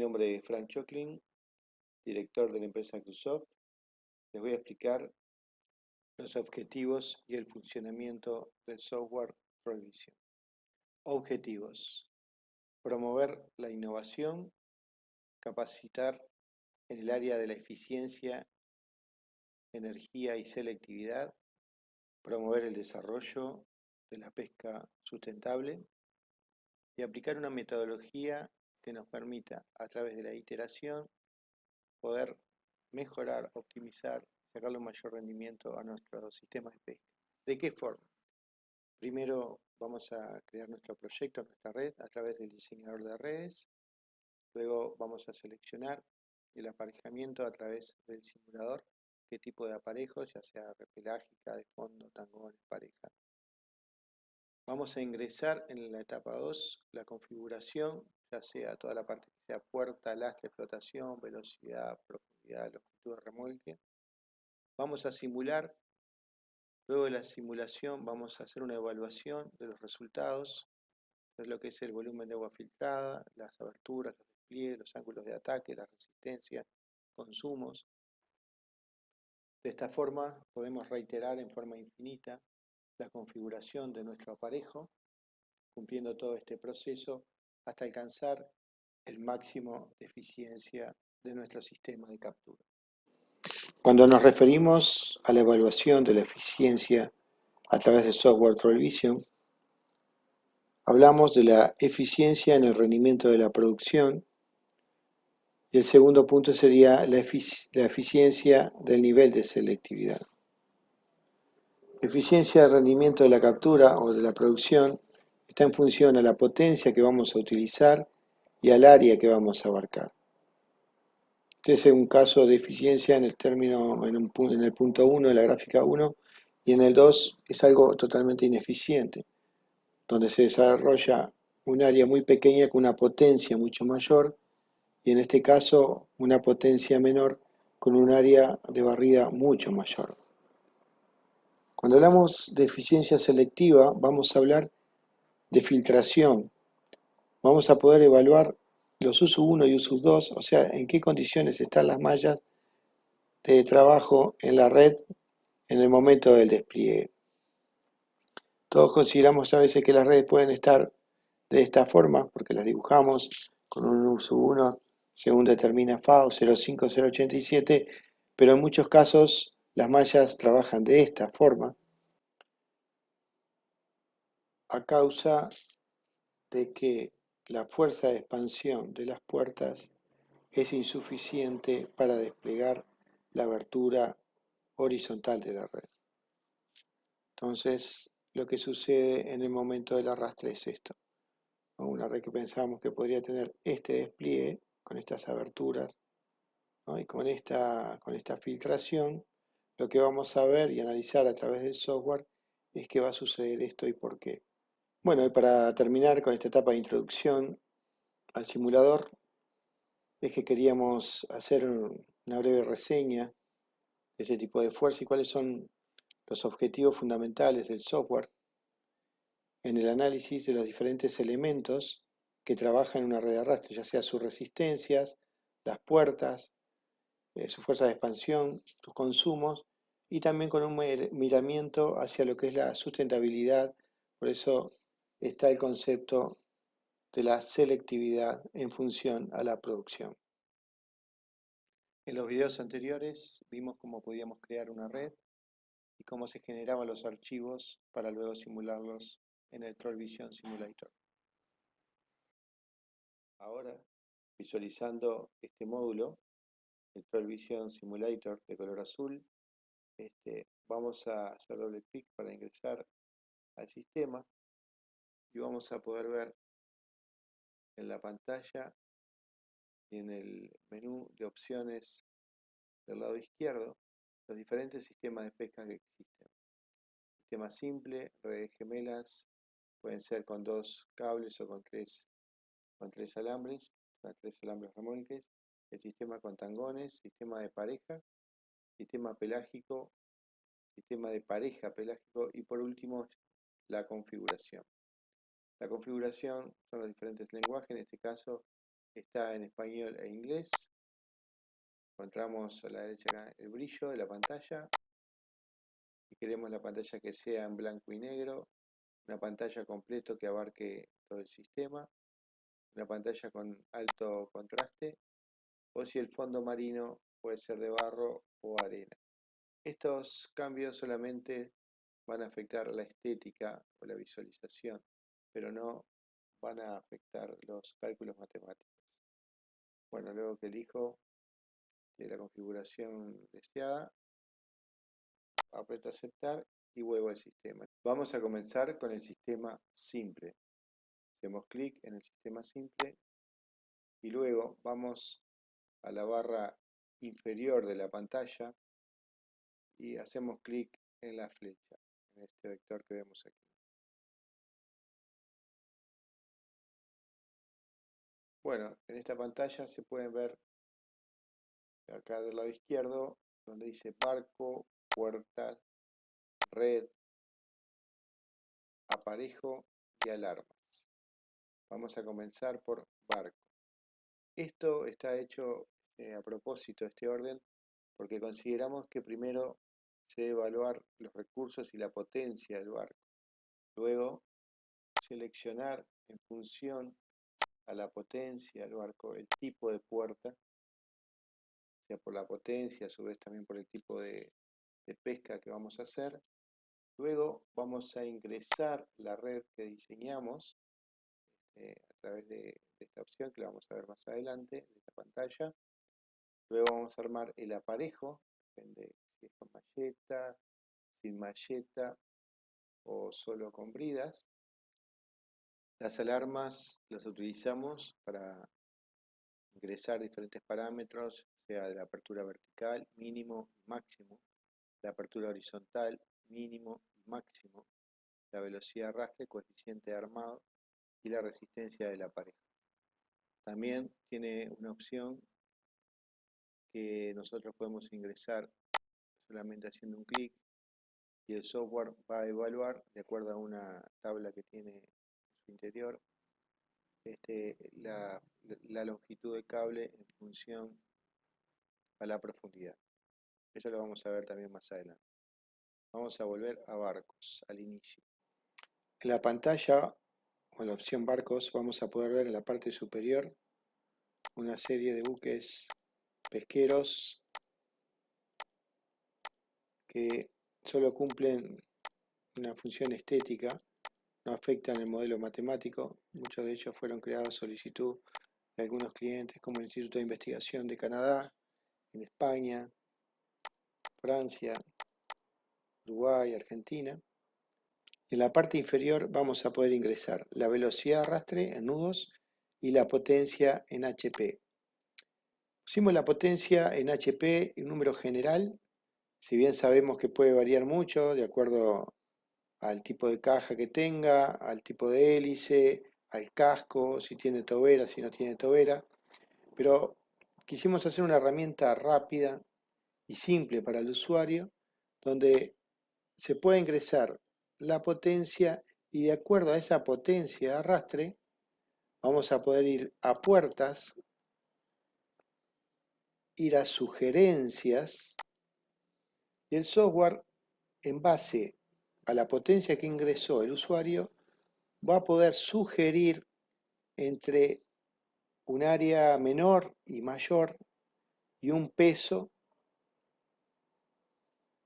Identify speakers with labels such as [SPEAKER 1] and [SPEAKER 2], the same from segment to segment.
[SPEAKER 1] nombre es Frank Chocklin, director de la empresa Crusoft. Les voy a explicar los objetivos y el funcionamiento del software Trollvision. Objetivos: promover la innovación, capacitar en el área de la eficiencia, energía y selectividad, promover el desarrollo de la pesca sustentable y aplicar una metodología que nos permita, a través de la iteración, poder mejorar, optimizar, sacarle un mayor rendimiento a nuestros sistemas de pesca. ¿De qué forma? Primero vamos a crear nuestro proyecto, nuestra red, a través del diseñador de redes. Luego vamos a seleccionar el aparejamiento a través del simulador, qué tipo de aparejos, ya sea pelágica, de fondo, tangones, pareja. Vamos a ingresar en la etapa 2 la configuración, ya sea toda la parte que sea puerta, lastre, flotación, velocidad, profundidad, longitud de remolque. Vamos a simular. Luego de la simulación vamos a hacer una evaluación de los resultados, de lo que es el volumen de agua filtrada, las aberturas, los despliegues, los ángulos de ataque, la resistencia, consumos. De esta forma podemos reiterar en forma infinita la configuración de nuestro aparejo, cumpliendo todo este proceso hasta alcanzar el máximo de eficiencia de nuestro sistema de captura. Cuando nos referimos a la evaluación de la eficiencia a través del software Trollvision, hablamos de la eficiencia en el rendimiento de la producción y el segundo punto sería la eficiencia del nivel de selectividad. Eficiencia del rendimiento de la captura o de la producción está en función a la potencia que vamos a utilizar y al área que vamos a abarcar. Este es un caso de eficiencia en el punto 1 de la gráfica 1 y en el 2 es algo totalmente ineficiente, donde se desarrolla un área muy pequeña con una potencia mucho mayor y en este caso una potencia menor con un área de barrida mucho mayor. Cuando hablamos de eficiencia selectiva vamos a hablar de filtración. Vamos a poder evaluar los usos 1 y usos 2, o sea, en qué condiciones están las mallas de trabajo en la red en el momento del despliegue. Todos consideramos a veces que las redes pueden estar de esta forma, porque las dibujamos con un uso 1 según determina FAO 05087, pero en muchos casos las mallas trabajan de esta forma a causa de que la fuerza de expansión de las puertas es insuficiente para desplegar la abertura horizontal de la red. Entonces, lo que sucede en el momento del arrastre es esto. Una red que pensábamos que podría tener este despliegue con estas aberturas, ¿no? Y con esta filtración, lo que vamos a ver y analizar a través del software es que va a suceder esto y por qué. Bueno, y para terminar con esta etapa de introducción al simulador, es que queríamos hacer una breve reseña de este tipo de fuerza y cuáles son los objetivos fundamentales del software en el análisis de los diferentes elementos que trabajan en una red de arrastre, ya sea sus resistencias, las puertas, su fuerza de expansión, sus consumos, y también con un miramiento hacia lo que es la sustentabilidad. Por eso está el concepto de la selectividad en función a la producción. En los videos anteriores vimos cómo podíamos crear una red y cómo se generaban los archivos para luego simularlos en el Trollvision Simulator. Ahora, visualizando este módulo, el Trollvision Simulator de color azul, vamos a hacer doble clic para ingresar al sistema y vamos a poder ver en la pantalla y en el menú de opciones del lado izquierdo los diferentes sistemas de pesca que existen. Sistema simple, redes gemelas, pueden ser con 2 cables o con tres alambres, con 3 alambres remolques, el sistema con tangones, sistema de pareja, sistema pelágico, sistema de pareja pelágico y por último la configuración. La configuración son los diferentes lenguajes, en este caso está en español e inglés. Encontramos a la derecha acá el brillo de la pantalla. Y queremos la pantalla que sea en blanco y negro, una pantalla completo que abarque todo el sistema, una pantalla con alto contraste, o si el fondo marino puede ser de barro o arena. Estos cambios solamente van a afectar la estética o la visualización, pero no van a afectar los cálculos matemáticos. Bueno, luego que elijo la configuración deseada, aprieto aceptar y vuelvo al sistema. Vamos a comenzar con el sistema simple. Hacemos clic en el sistema simple y luego vamos a la barra inferior de la pantalla y hacemos clic en la flecha, en este vector que vemos aquí. Bueno, en esta pantalla se pueden ver acá del lado izquierdo donde dice barco, puerta, red, aparejo y alarmas. Vamos a comenzar por barco. Esto está hecho a propósito, este orden, porque consideramos que primero se debe evaluar los recursos y la potencia del barco. Luego, seleccionar en función a la potencia del barco el tipo de puerta, o sea, por la potencia, a su vez también por el tipo de pesca que vamos a hacer. Luego vamos a ingresar la red que diseñamos a través de esta opción que la vamos a ver más adelante, de esta pantalla. Luego vamos a armar el aparejo, depende si es con malleta, sin malleta o solo con bridas. Las alarmas las utilizamos para ingresar diferentes parámetros, sea de la apertura vertical, mínimo y máximo, la apertura horizontal, mínimo y máximo, la velocidad de arrastre, coeficiente de armado y la resistencia del aparejo. También tiene una opción que nosotros podemos ingresar solamente haciendo un clic y el software va a evaluar, de acuerdo a una tabla que tiene en su interior, la longitud de cable en función a la profundidad. Eso lo vamos a ver también más adelante. Vamos a volver a barcos, al inicio. En la pantalla, o en la opción barcos, vamos a poder ver en la parte superior una serie de buques pesqueros que solo cumplen una función estética, no afectan el modelo matemático. Muchos de ellos fueron creados a solicitud de algunos clientes, como el Instituto de Investigación de Canadá, en España, Francia, Uruguay, Argentina. En la parte inferior vamos a poder ingresar la velocidad de arrastre en nudos y la potencia en HP. Pusimos la potencia en HP en número general, si bien sabemos que puede variar mucho de acuerdo al tipo de caja que tenga, al tipo de hélice, al casco, si tiene tobera, si no tiene tobera, pero quisimos hacer una herramienta rápida y simple para el usuario, donde se puede ingresar la potencia y de acuerdo a esa potencia de arrastre, vamos a poder ir a puertas, ir a sugerencias y el software, en base a la potencia que ingresó el usuario, va a poder sugerir entre un área menor y mayor y un peso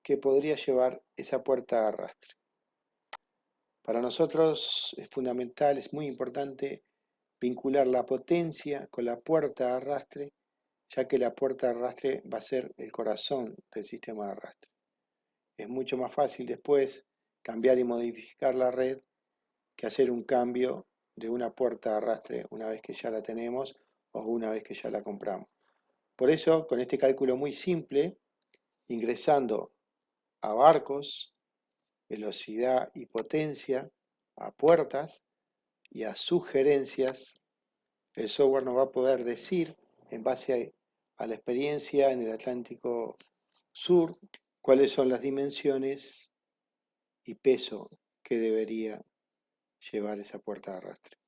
[SPEAKER 1] que podría llevar esa puerta de arrastre. Para nosotros es fundamental, es muy importante vincular la potencia con la puerta de arrastre, ya que la puerta de arrastre va a ser el corazón del sistema de arrastre. Es mucho más fácil después cambiar y modificar la red que hacer un cambio de una puerta de arrastre una vez que ya la tenemos o una vez que ya la compramos. Por eso, con este cálculo muy simple, ingresando a barcos, velocidad y potencia, a puertas y a sugerencias, el software nos va a poder decir, en base a la experiencia en el Atlántico Sur, cuáles son las dimensiones y peso que debería llevar esa puerta de arrastre.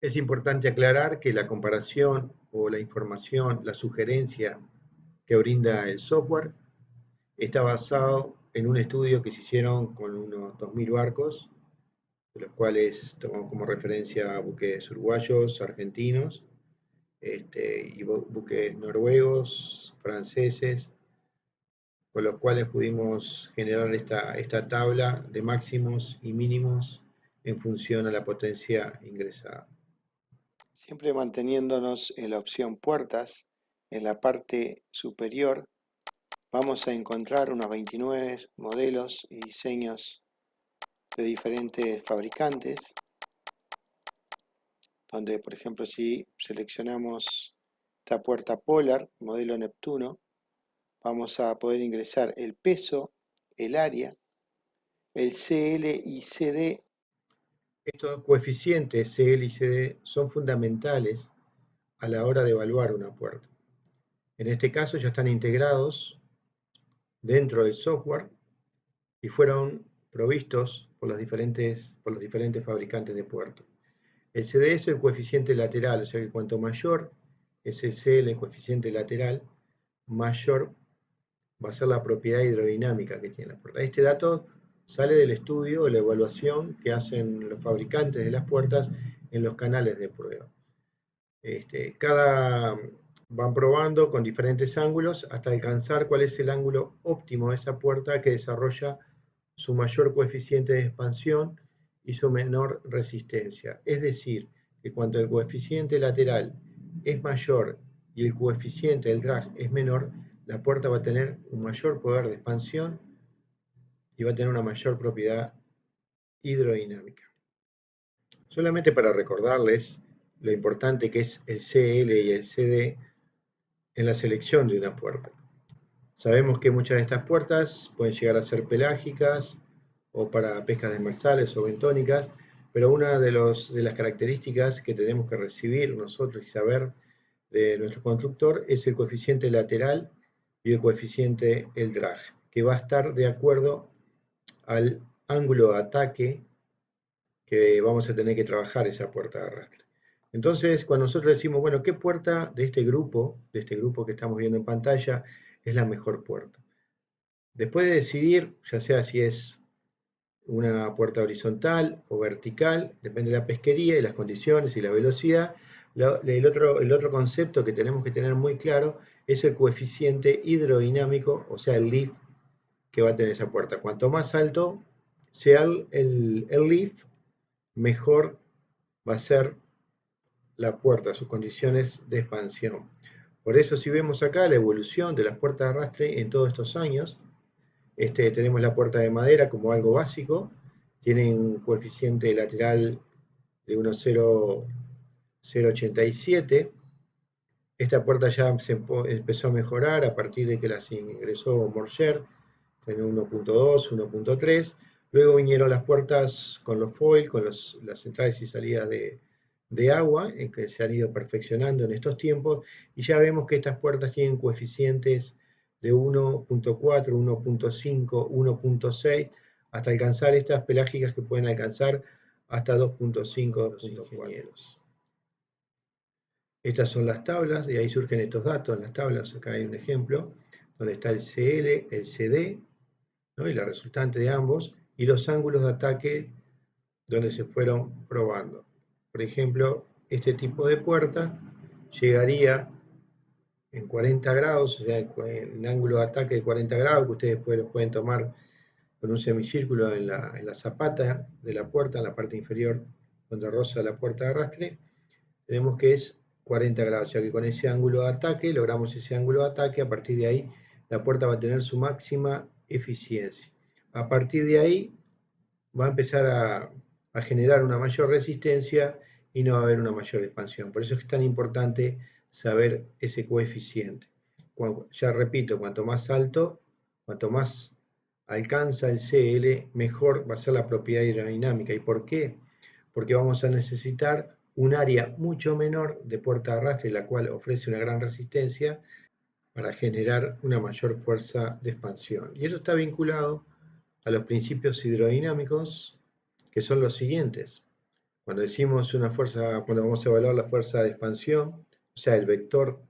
[SPEAKER 2] Es importante aclarar que la comparación o la información, la sugerencia que brinda el software está basado en un estudio que se hicieron con unos 2000 barcos, de los cuales tomamos como referencia buques uruguayos, argentinos, y buques noruegos, franceses, con los cuales pudimos generar esta tabla de máximos y mínimos en función a la potencia ingresada.
[SPEAKER 1] Siempre manteniéndonos en la opción puertas, en la parte superior vamos a encontrar unos 29 modelos y diseños de diferentes fabricantes, donde por ejemplo si seleccionamos esta puerta Polar, modelo Neptuno, vamos a poder ingresar el peso, el área, el CL y CD.
[SPEAKER 2] Estos coeficientes CL y CD son fundamentales a la hora de evaluar una puerta. En este caso ya están integrados dentro del software y fueron provistos por los diferentes fabricantes de puertas. El CD es el coeficiente lateral, o sea que cuanto mayor es el CL, el coeficiente lateral, mayor va a ser la propiedad hidrodinámica que tiene la puerta. Este dato sale del estudio o la evaluación que hacen los fabricantes de las puertas en los canales de prueba. Van probando con diferentes ángulos hasta alcanzar cuál es el ángulo óptimo de esa puerta que desarrolla su mayor coeficiente de expansión y su menor resistencia. Es decir, que cuando el coeficiente lateral es mayor y el coeficiente del drag es menor, la puerta va a tener un mayor poder de expansión y va a tener una mayor propiedad hidrodinámica. Solamente para recordarles lo importante que es el CL y el CD en la selección de una puerta. Sabemos que muchas de estas puertas pueden llegar a ser pelágicas o para pescas demersales o bentónicas, pero una de las características que tenemos que recibir nosotros y saber de nuestro constructor es el coeficiente lateral y el coeficiente el drag, que va a estar de acuerdo al ángulo de ataque que vamos a tener que trabajar esa puerta de arrastre. Entonces, cuando nosotros decimos, bueno, ¿qué puerta de este grupo que estamos viendo en pantalla, es la mejor puerta? Después de decidir, ya sea si es una puerta horizontal o vertical, depende de la pesquería y las condiciones y la velocidad, el otro concepto que tenemos que tener muy claro es el coeficiente hidrodinámico, o sea, el lift que va a tener esa puerta. Cuanto más alto sea el lift, mejor va a ser la puerta, sus condiciones de expansión. Por eso, si vemos acá la evolución de las puertas de arrastre en todos estos años, tenemos la puerta de madera como algo básico, tiene un coeficiente lateral de 1,087. Esta puerta ya se empezó a mejorar a partir de que las ingresó Morger en 1.2, 1.3. Luego vinieron las puertas con los foil, con las entradas y salidas de agua, que se han ido perfeccionando en estos tiempos, y ya vemos que estas puertas tienen coeficientes de 1.4, 1.5, 1.6, hasta alcanzar estas pelágicas que pueden alcanzar hasta 2.5 los ingenieros. Estas son las tablas, de ahí surgen estos datos en las tablas. Acá hay un ejemplo donde está el CL, el CD, ¿no? Y la resultante de ambos, y los ángulos de ataque donde se fueron probando. Por ejemplo, este tipo de puerta llegaría en 40 grados, o sea, en ángulo de ataque de 40 grados, que ustedes después lo pueden tomar con un semicírculo en la zapata de la puerta, en la parte inferior, donde roza la puerta de arrastre. Tenemos que es 40 grados, ya que con ese ángulo de ataque, logramos ese ángulo de ataque, a partir de ahí la puerta va a tener su máxima eficiencia. A partir de ahí va a empezar a generar una mayor resistencia y no va a haber una mayor expansión. Por eso es tan importante saber ese coeficiente. Ya repito, cuanto más alto, cuanto más alcanza el CL, mejor va a ser la propiedad hidrodinámica. ¿Y por qué? Porque vamos a necesitar un área mucho menor de puerta de arrastre, la cual ofrece una gran resistencia para generar una mayor fuerza de expansión. Y eso está vinculado a los principios hidrodinámicos, que son los siguientes. Cuando decimos una fuerza, cuando vamos a evaluar la fuerza de expansión, o sea, el vector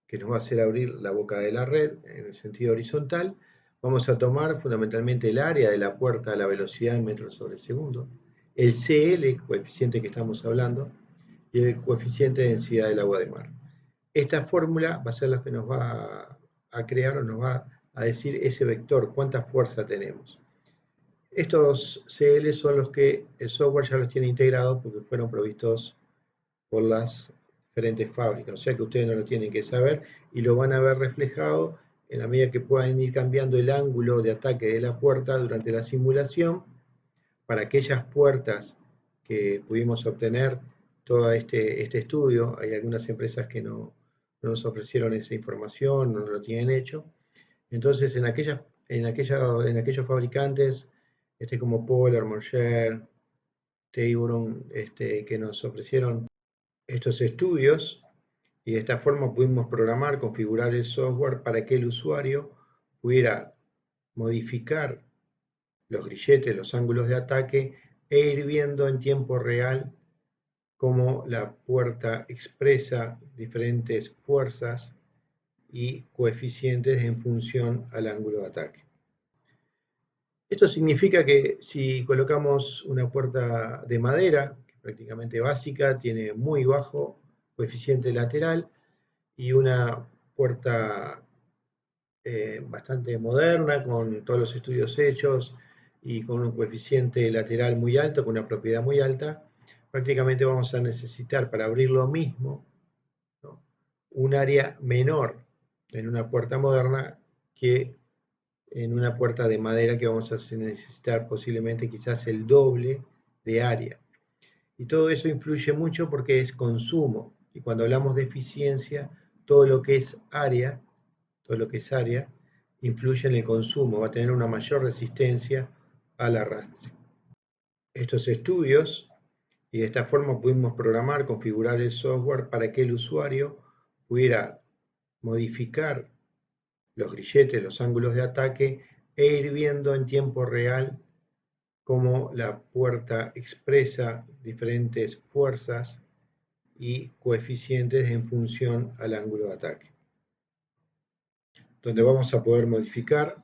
[SPEAKER 2] que nos va a hacer abrir la boca de la red en el sentido horizontal, vamos a tomar fundamentalmente el área de la puerta a la velocidad en metros sobre segundo, el CL, coeficiente que estamos hablando, y el coeficiente de densidad del agua de mar. Esta fórmula va a ser la que nos va a crear o nos va a decir ese vector, cuánta fuerza tenemos. Estos CL son los que el software ya los tiene integrados porque fueron provistos por las diferentes fábricas, o sea que ustedes no lo tienen que saber y lo van a ver reflejado en la medida que puedan ir cambiando el ángulo de ataque de la puerta durante la simulación. Para aquellas puertas que pudimos obtener todo este estudio, hay algunas empresas que no nos ofrecieron esa información, no lo tienen hecho. Entonces, en aquellos fabricantes, como Polar, Moser, Teuron, que nos ofrecieron estos estudios, y de esta forma pudimos programar, configurar el software para que el usuario pudiera modificar los grilletes, los ángulos de ataque e ir viendo en tiempo real cómo la puerta expresa diferentes fuerzas y coeficientes en función al ángulo de ataque. Esto significa que si colocamos una puerta de madera, que prácticamente básica, tiene muy bajo coeficiente lateral, y una puerta bastante moderna, con todos los estudios hechos y con un coeficiente lateral muy alto, con una propiedad muy alta, prácticamente vamos a necesitar para abrir lo mismo, ¿no?, un área menor en una puerta moderna que en una puerta de madera, que vamos a necesitar posiblemente quizás el doble de área. Y todo eso influye mucho porque es consumo. Y cuando hablamos de eficiencia, todo lo que es área, influye en el consumo, va a tener una mayor resistencia al arrastre. Estos estudios, y de esta forma pudimos programar, configurar el software para que el usuario pudiera modificar los grilletes, los ángulos de ataque, e ir viendo en tiempo real cómo la puerta expresa diferentes fuerzas y coeficientes en función al ángulo de ataque, donde vamos a poder modificar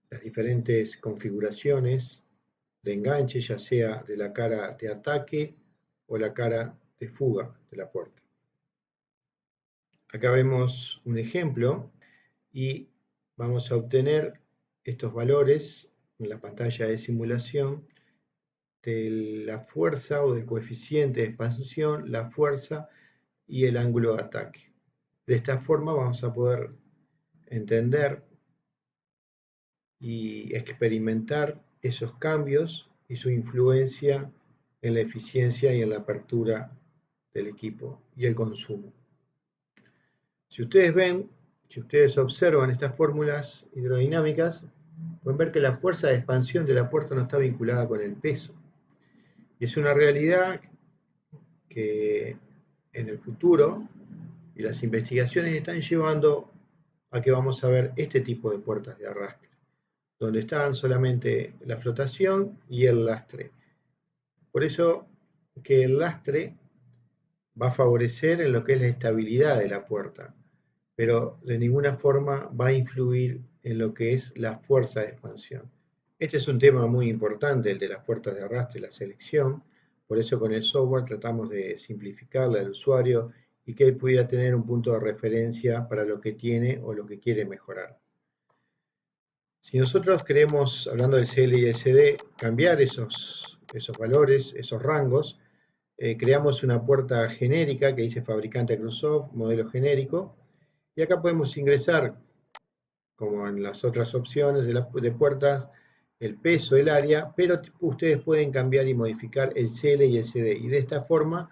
[SPEAKER 2] las diferentes configuraciones de enganche, ya sea de la cara de ataque o la cara de fuga de la puerta. Acá vemos un ejemplo y vamos a obtener estos valores en la pantalla de simulación de la fuerza o del coeficiente de expansión, la fuerza y el ángulo de ataque. De esta forma vamos a poder entender y experimentar esos cambios y su influencia en la eficiencia y en la apertura del equipo y el consumo. Si ustedes observan estas fórmulas hidrodinámicas, pueden ver que la fuerza de expansión de la puerta no está vinculada con el peso. Y es una realidad que en el futuro, y las investigaciones están llevando a que vamos a ver este tipo de puertas de arrastre, donde están solamente la flotación y el lastre. Por eso que el lastre va a favorecer en lo que es la estabilidad de la puerta, pero de ninguna forma va a influir en lo que es la fuerza de expansión. Este es un tema muy importante, el de las puertas de arrastre, la selección. Por eso con el software tratamos de simplificarle al usuario y que él pudiera tener un punto de referencia para lo que tiene o lo que quiere mejorar. Si nosotros queremos, hablando del CL y el CD, cambiar esos valores, esos rangos, creamos una puerta genérica que dice fabricante Crusoft, modelo genérico, y acá podemos ingresar, como en las otras opciones de puertas, el peso, el área, pero ustedes pueden cambiar y modificar el CL y el CD, y de esta forma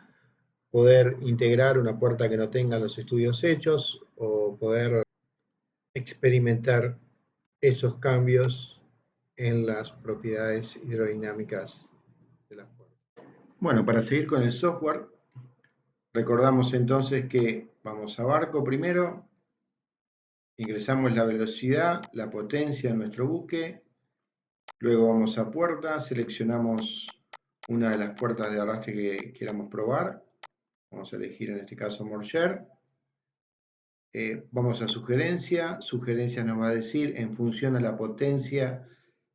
[SPEAKER 2] poder integrar una puerta que no tenga los estudios hechos o poder experimentar esos cambios en las propiedades hidrodinámicas de la puerta. Bueno, para seguir con el software, recordamos entonces que vamos a barco primero, ingresamos la velocidad, la potencia en nuestro buque, luego vamos a puerta, seleccionamos una de las puertas de arrastre que queramos probar. Vamos a elegir en este caso Morger. Vamos a sugerencia. Sugerencia nos va a decir en función a la potencia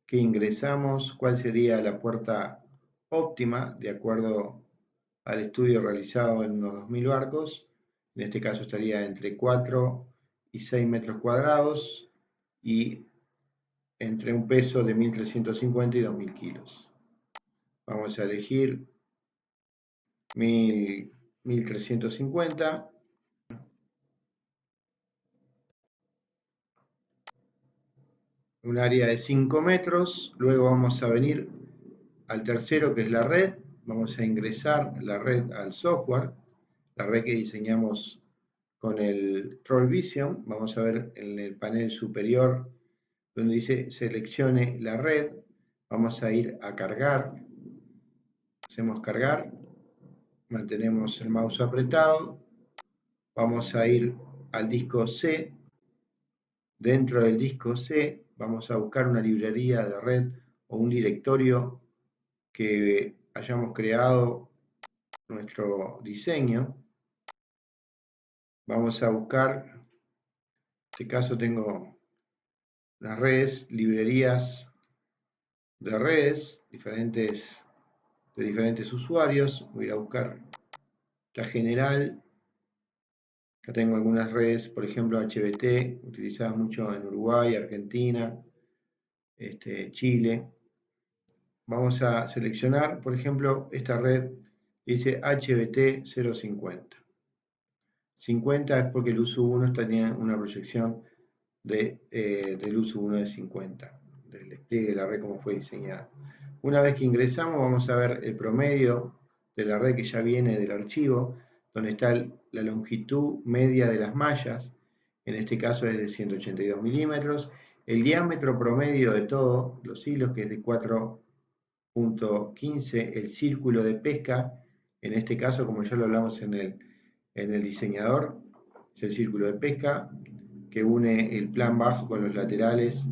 [SPEAKER 2] que ingresamos cuál sería la puerta óptima de acuerdo al estudio realizado en unos 2000 barcos. En este caso estaría entre 4 y 6 metros cuadrados y entre un peso de 1350 y 2000 kilos. Vamos a elegir 1350. Un área de 5 metros. Luego vamos a venir al tercero, que es la red. Vamos a ingresar la red al software, la red que diseñamos con el Troll Vision. Vamos a ver en el panel superior donde dice seleccione la red. Vamos a ir a cargar. Hacemos cargar. Mantenemos el mouse apretado. Vamos a ir al disco C. Dentro del disco C vamos a buscar una librería de red o un directorio que hayamos creado nuestro diseño. Vamos a buscar, en este caso tengo las redes, librerías de redes de diferentes usuarios. Voy a ir a buscar la general. Acá tengo algunas redes, por ejemplo HBT, utilizadas mucho en Uruguay, Argentina, Chile. Vamos a seleccionar, por ejemplo, esta red dice HBT 050. 50 es porque el uso 1 tenía una proyección del uso 1 de 50, del despliegue de la red como fue diseñada. Una vez que ingresamos vamos a ver el promedio de la red que ya viene del archivo, donde está la longitud media de las mallas, en este caso es de 182 milímetros, el diámetro promedio de todos los hilos que es de 4.15, el círculo de pesca, en este caso como ya lo hablamos en el diseñador, es el círculo de pesca que une el plan bajo con los laterales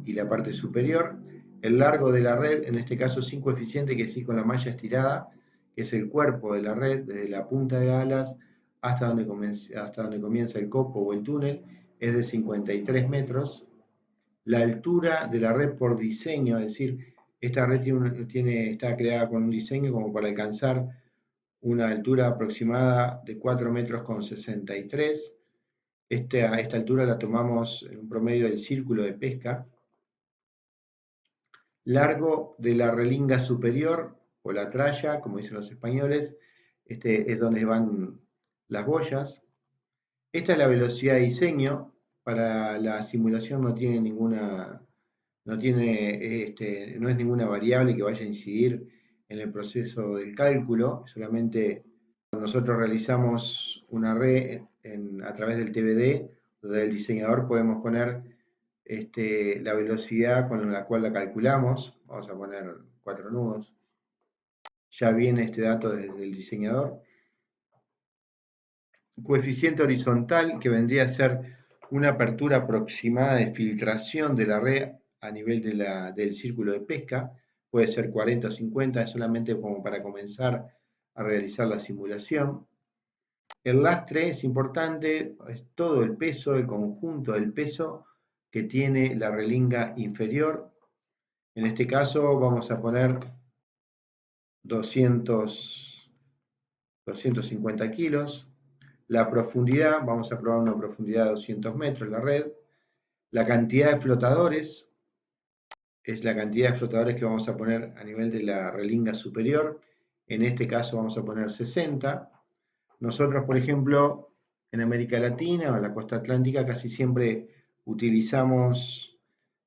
[SPEAKER 2] y la parte superior. El largo de la red, en este caso sin coeficiente, que sí con la malla estirada, que es el cuerpo de la red, desde la punta de las alas hasta donde comienza el copo o el túnel, es de 53 metros. La altura de la red por diseño, es decir, esta red está creada con un diseño como para alcanzar una altura aproximada de 4 metros con 63. A esta altura la tomamos en un promedio del círculo de pesca. Largo de la relinga superior o la tralla, como dicen los españoles, es donde van las boyas. Esta es la velocidad de diseño. Para la simulación no es ninguna variable que vaya a incidir en el proceso del cálculo, solamente nosotros realizamos una red a través del TBD, donde el diseñador podemos poner la velocidad con la cual la calculamos. Vamos a poner 4 nudos. Ya viene este dato desde el diseñador. Coeficiente horizontal, que vendría a ser una apertura aproximada de filtración de la red a nivel del círculo de pesca. Puede ser 40 o 50, es solamente como para comenzar a realizar la simulación. El lastre es importante, es todo el peso, el conjunto del peso que tiene la relinga inferior. En este caso vamos a poner 250 kilos. La profundidad, vamos a probar una profundidad de 200 metros la red. La cantidad de flotadores es la cantidad de flotadores que vamos a poner a nivel de la relinga superior. En este caso vamos a poner 60. Nosotros, por ejemplo, en América Latina o en la costa atlántica casi siempre utilizamos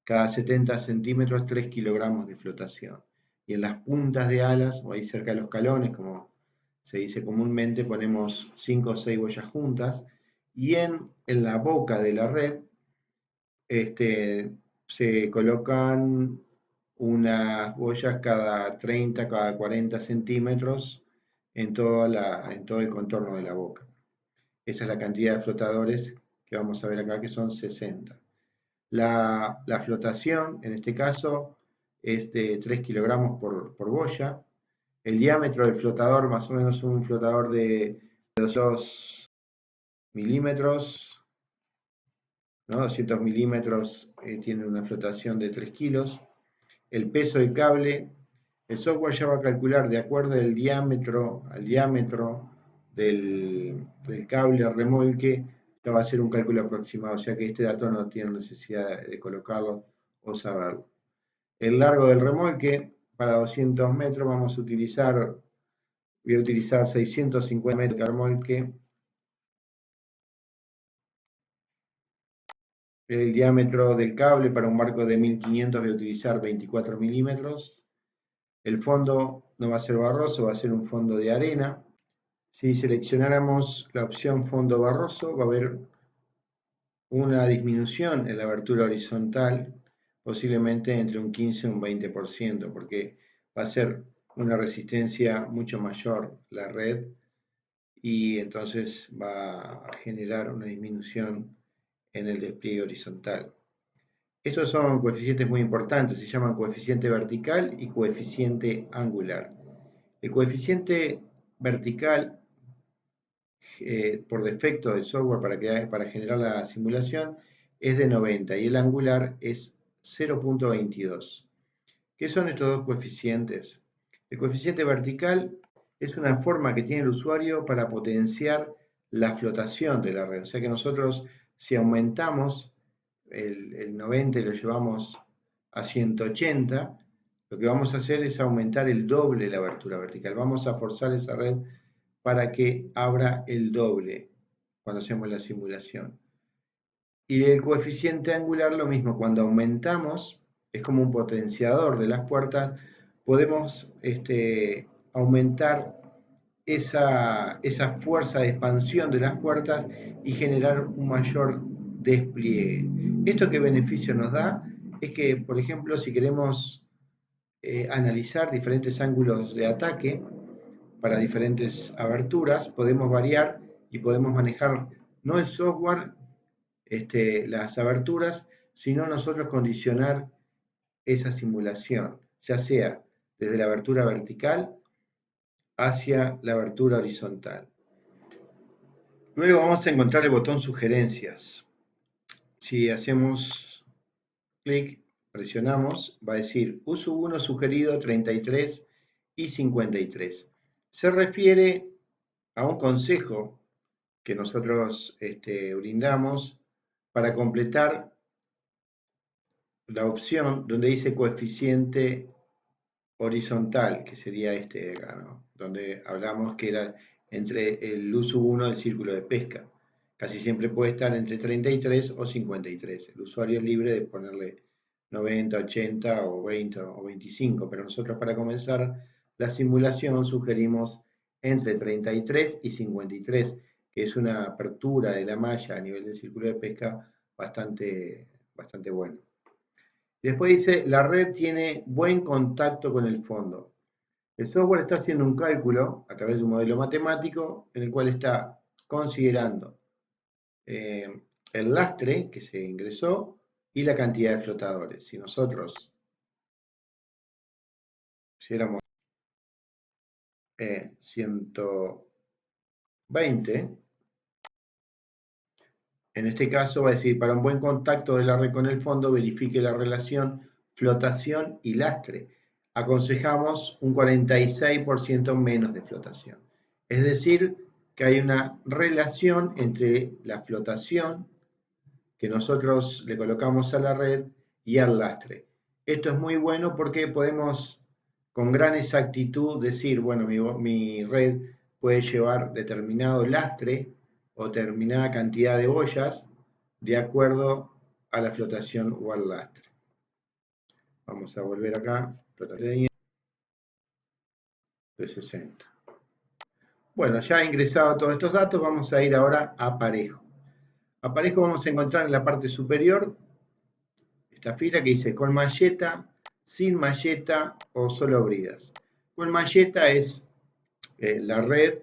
[SPEAKER 2] cada 70 centímetros 3 kilogramos de flotación. Y en las puntas de alas, o ahí cerca de los calones, como se dice comúnmente, ponemos 5 o 6 boyas juntas. Y en la boca de la red se colocan unas boyas cada 30, cada 40 centímetros en todo el contorno de la boca. Esa es la cantidad de flotadores que vamos a ver acá, que son 60. La flotación, en este caso, es de 3 kilogramos por boya. El diámetro del flotador, más o menos un flotador de 200 milímetros, ¿no? 200 milímetros tiene una flotación de 3 kilos. El peso del cable, el software ya va a calcular de acuerdo al diámetro del cable al remolque, ya va a ser un cálculo aproximado, o sea que este dato no tiene necesidad de colocarlo o saberlo. El largo del remolque, para 200 metros vamos a utilizar, voy a utilizar 650 metros de remolque. El diámetro del cable para un marco de 1500 voy a utilizar 24 milímetros. El fondo no va a ser barroso, va a ser un fondo de arena. Si seleccionáramos la opción fondo barroso, va a haber una disminución en la abertura horizontal, posiblemente entre un 15 y un 20%, porque va a ser una resistencia mucho mayor la red y entonces va a generar una disminución en el despliegue horizontal. Estos son coeficientes muy importantes, se llaman coeficiente vertical y coeficiente angular. El coeficiente vertical, por defecto del software para generar la simulación, es de 90 y el angular es 0.22. ¿Qué son estos dos coeficientes? El coeficiente vertical es una forma que tiene el usuario para potenciar la flotación de la red. O sea que nosotros, si aumentamos el 90 y lo llevamos a 180, lo que vamos a hacer es aumentar el doble la abertura vertical. Vamos a forzar esa red para que abra el doble cuando hacemos la simulación. Y el coeficiente angular lo mismo, cuando aumentamos, es como un potenciador de las puertas, podemos aumentar esa fuerza de expansión de las puertas y generar un mayor despliegue. ¿Esto qué beneficio nos da? Es que, por ejemplo, si queremos analizar diferentes ángulos de ataque para diferentes aberturas, podemos variar y podemos manejar no el software, las aberturas, sino nosotros condicionar esa simulación, ya sea desde la abertura vertical hacia la abertura horizontal. Luego vamos a encontrar el botón sugerencias. Si hacemos clic, presionamos, va a decir uso 1 sugerido 33 y 53. Se refiere a un consejo que nosotros brindamos para completar la opción donde dice coeficiente horizontal, que sería este de acá, ¿no? Donde hablamos que era entre el uso 1 del círculo de pesca. Casi siempre puede estar entre 33 o 53. El usuario es libre de ponerle 90, 80 o 20 o 25, pero nosotros para comenzar la simulación sugerimos entre 33 y 53, que es una apertura de la malla a nivel del círculo de pesca bastante bueno. Después dice, la red tiene buen contacto con el fondo. El software está haciendo un cálculo a través de un modelo matemático en el cual está considerando el lastre que se ingresó y la cantidad de flotadores. Si nosotros hiciéramos 120, en este caso va a decir, para un buen contacto de la red con el fondo, verifique la relación flotación y lastre. Aconsejamos un 46% menos de flotación. Es decir, que hay una relación entre la flotación que nosotros le colocamos a la red y al lastre. Esto es muy bueno porque podemos con gran exactitud decir, bueno, mi red puede llevar determinado lastre o determinada cantidad de boyas de acuerdo a la flotación o al lastre. Vamos a volver acá, flotación de 60. Bueno, ya he ingresado todos estos datos, vamos a ir ahora a aparejo. Aparejo vamos a encontrar en la parte superior esta fila que dice con malleta, sin malleta o solo bridas. Con malleta es la red,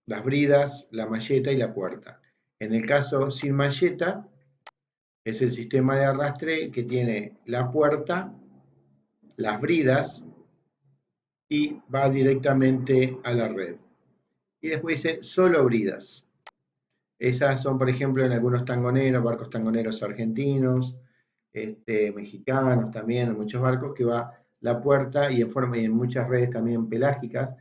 [SPEAKER 2] las bridas, la malleta y la puerta. En el caso sin malleta, es el sistema de arrastre que tiene la puerta, las bridas y va directamente a la red. Y después dice solo bridas. Esas son, por ejemplo, en algunos tangoneros, barcos tangoneros argentinos, mexicanos también, en muchos barcos, que va la puerta y en muchas redes también pelágicas,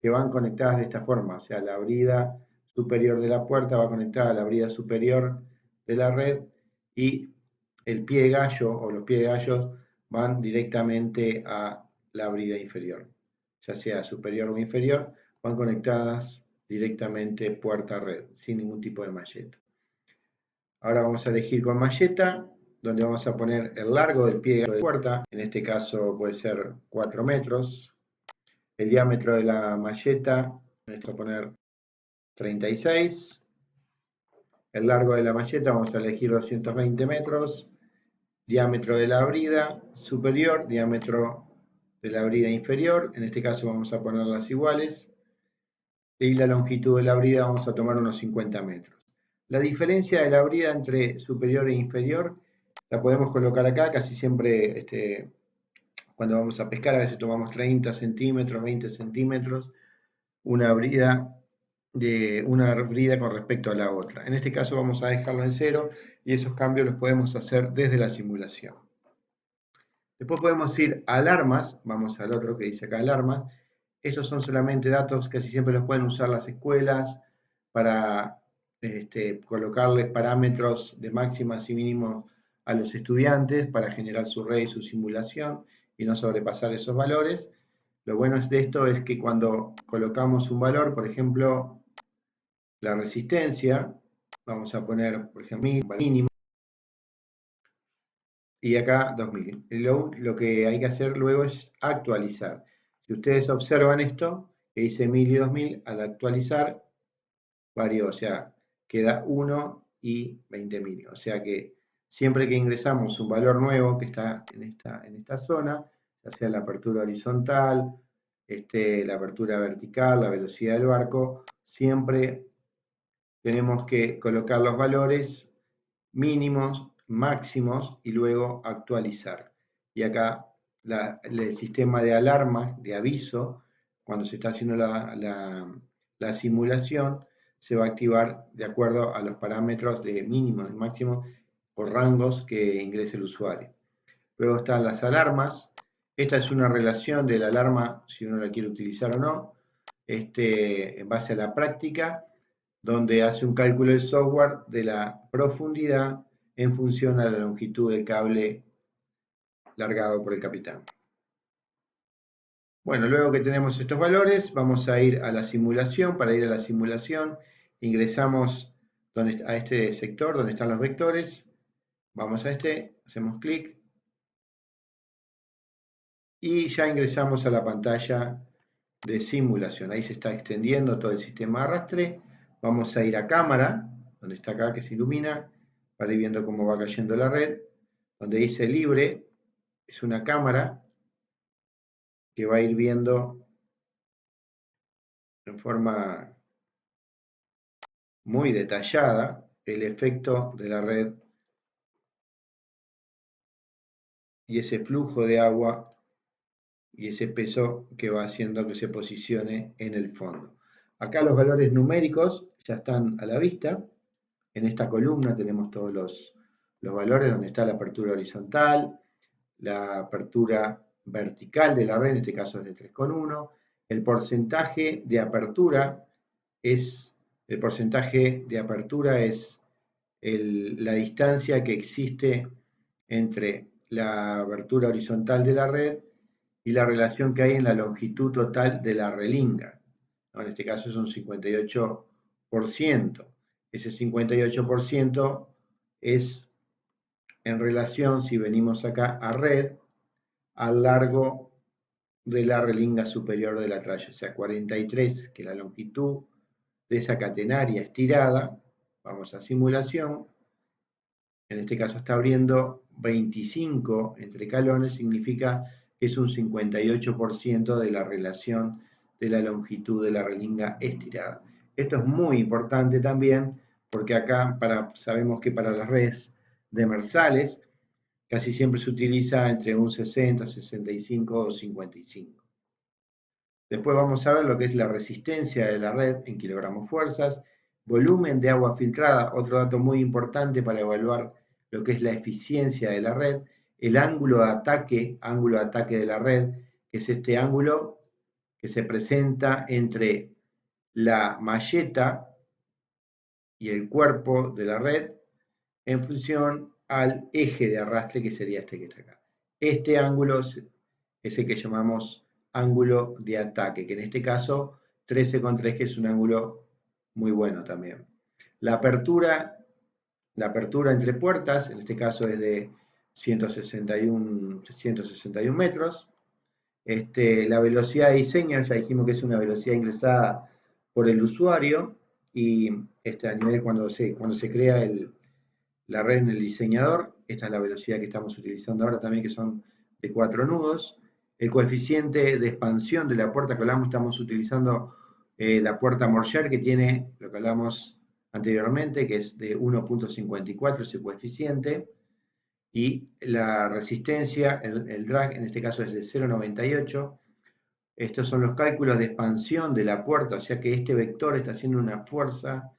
[SPEAKER 2] que van conectadas de esta forma. O sea, la brida superior de la puerta va conectada a la brida superior de la red y el pie de gallo o los pies de gallos van directamente a la brida inferior. Ya sea superior o inferior, van conectadas directamente puerta a red, sin ningún tipo de malleta. Ahora vamos a elegir con malleta, donde vamos a poner el largo del pie de puerta, en este caso puede ser 4 metros. El diámetro de la malleta, vamos a poner 36. El largo de la malleta vamos a elegir 220 metros. Diámetro de la brida superior, diámetro de la brida inferior, en este caso vamos a ponerlas iguales. Y la longitud de la brida vamos a tomar unos 50 metros. La diferencia de la brida entre superior e inferior la podemos colocar acá, casi siempre cuando vamos a pescar a veces tomamos 30 centímetros, 20 centímetros, una brida con respecto a la otra. En este caso vamos a dejarlo en 0 y esos cambios los podemos hacer desde la simulación. Después podemos ir a alarmas, vamos al otro que dice acá alarmas. Estos son solamente datos que casi siempre los pueden usar las escuelas para colocarles parámetros de máximas y mínimos a los estudiantes para generar su red y su simulación y no sobrepasar esos valores. Lo bueno de esto es que cuando colocamos un valor, por ejemplo, la resistencia, vamos a poner, por ejemplo, mínimo, y acá 2000. Lo que hay que hacer luego es actualizar. Si ustedes observan esto, que dice 1000 y 2000, al actualizar varió, o sea, queda 1 y 20.000. O sea que siempre que ingresamos un valor nuevo que está en esta zona, ya sea la apertura horizontal, la apertura vertical, la velocidad del barco, siempre tenemos que colocar los valores mínimos, máximos y luego actualizar. Y acá el sistema de alarma, de aviso, cuando se está haciendo la simulación, se va a activar de acuerdo a los parámetros de mínimo y máximo o rangos que ingrese el usuario. Luego están las alarmas. Esta es una relación de la alarma, si uno la quiere utilizar o no, en base a la práctica, donde hace un cálculo el software de la profundidad en función a la longitud del cable largado por el capitán. Bueno, luego que tenemos estos valores, vamos a ir a la simulación. Para ir a la simulación, ingresamos a este sector donde están los vectores. Vamos a hacemos clic y ya ingresamos a la pantalla de simulación. Ahí se está extendiendo todo el sistema de arrastre. Vamos a ir a cámara, donde está acá que se ilumina, para ir viendo cómo va cayendo la red. Donde dice libre, es una cámara que va a ir viendo en forma muy detallada el efecto de la red y ese flujo de agua y ese peso que va haciendo que se posicione en el fondo. Acá los valores numéricos ya están a la vista. En esta columna tenemos todos los valores donde está la apertura horizontal, la apertura vertical de la red, en este caso es de 3,1. El porcentaje de apertura es la distancia que existe entre la abertura horizontal de la red y la relación que hay en la longitud total de la relinga. En este caso es un 58%. Ese 58% es en relación, si venimos acá a red, al largo de la relinga superior de la tralla, o sea, 43, que es la longitud de esa catenaria estirada. Vamos a simulación. En este caso está abriendo 25 entrecalones, significa que es un 58% de la relación de la longitud de la relinga estirada. Esto es muy importante también porque acá sabemos que para las redes demersales casi siempre se utiliza entre un 60, 65 o 55. Después vamos a ver lo que es la resistencia de la red en kilogramos fuerzas, volumen de agua filtrada, otro dato muy importante para evaluar lo que es la eficiencia de la red, el ángulo de ataque de la red, que es este ángulo que se presenta entre la malleta y el cuerpo de la red en función al eje de arrastre, que sería este que está acá. Este ángulo es el que llamamos ángulo de ataque, que en este caso 13,3, que es un ángulo muy bueno también. La apertura entre puertas, en este caso es de 161 metros. La velocidad de diseño, ya dijimos que es una velocidad ingresada por el usuario, y a nivel cuando se crea la red en el diseñador, esta es la velocidad que estamos utilizando ahora también, que son de 4 nudos. El coeficiente de expansión de la puerta que hablamos, estamos utilizando la puerta Morger, que tiene lo que hablamos anteriormente, que es de 1.54 ese coeficiente, y la resistencia, el drag en este caso es de 0.98. Estos son los cálculos de expansión de la puerta, o sea que este vector está haciendo una fuerza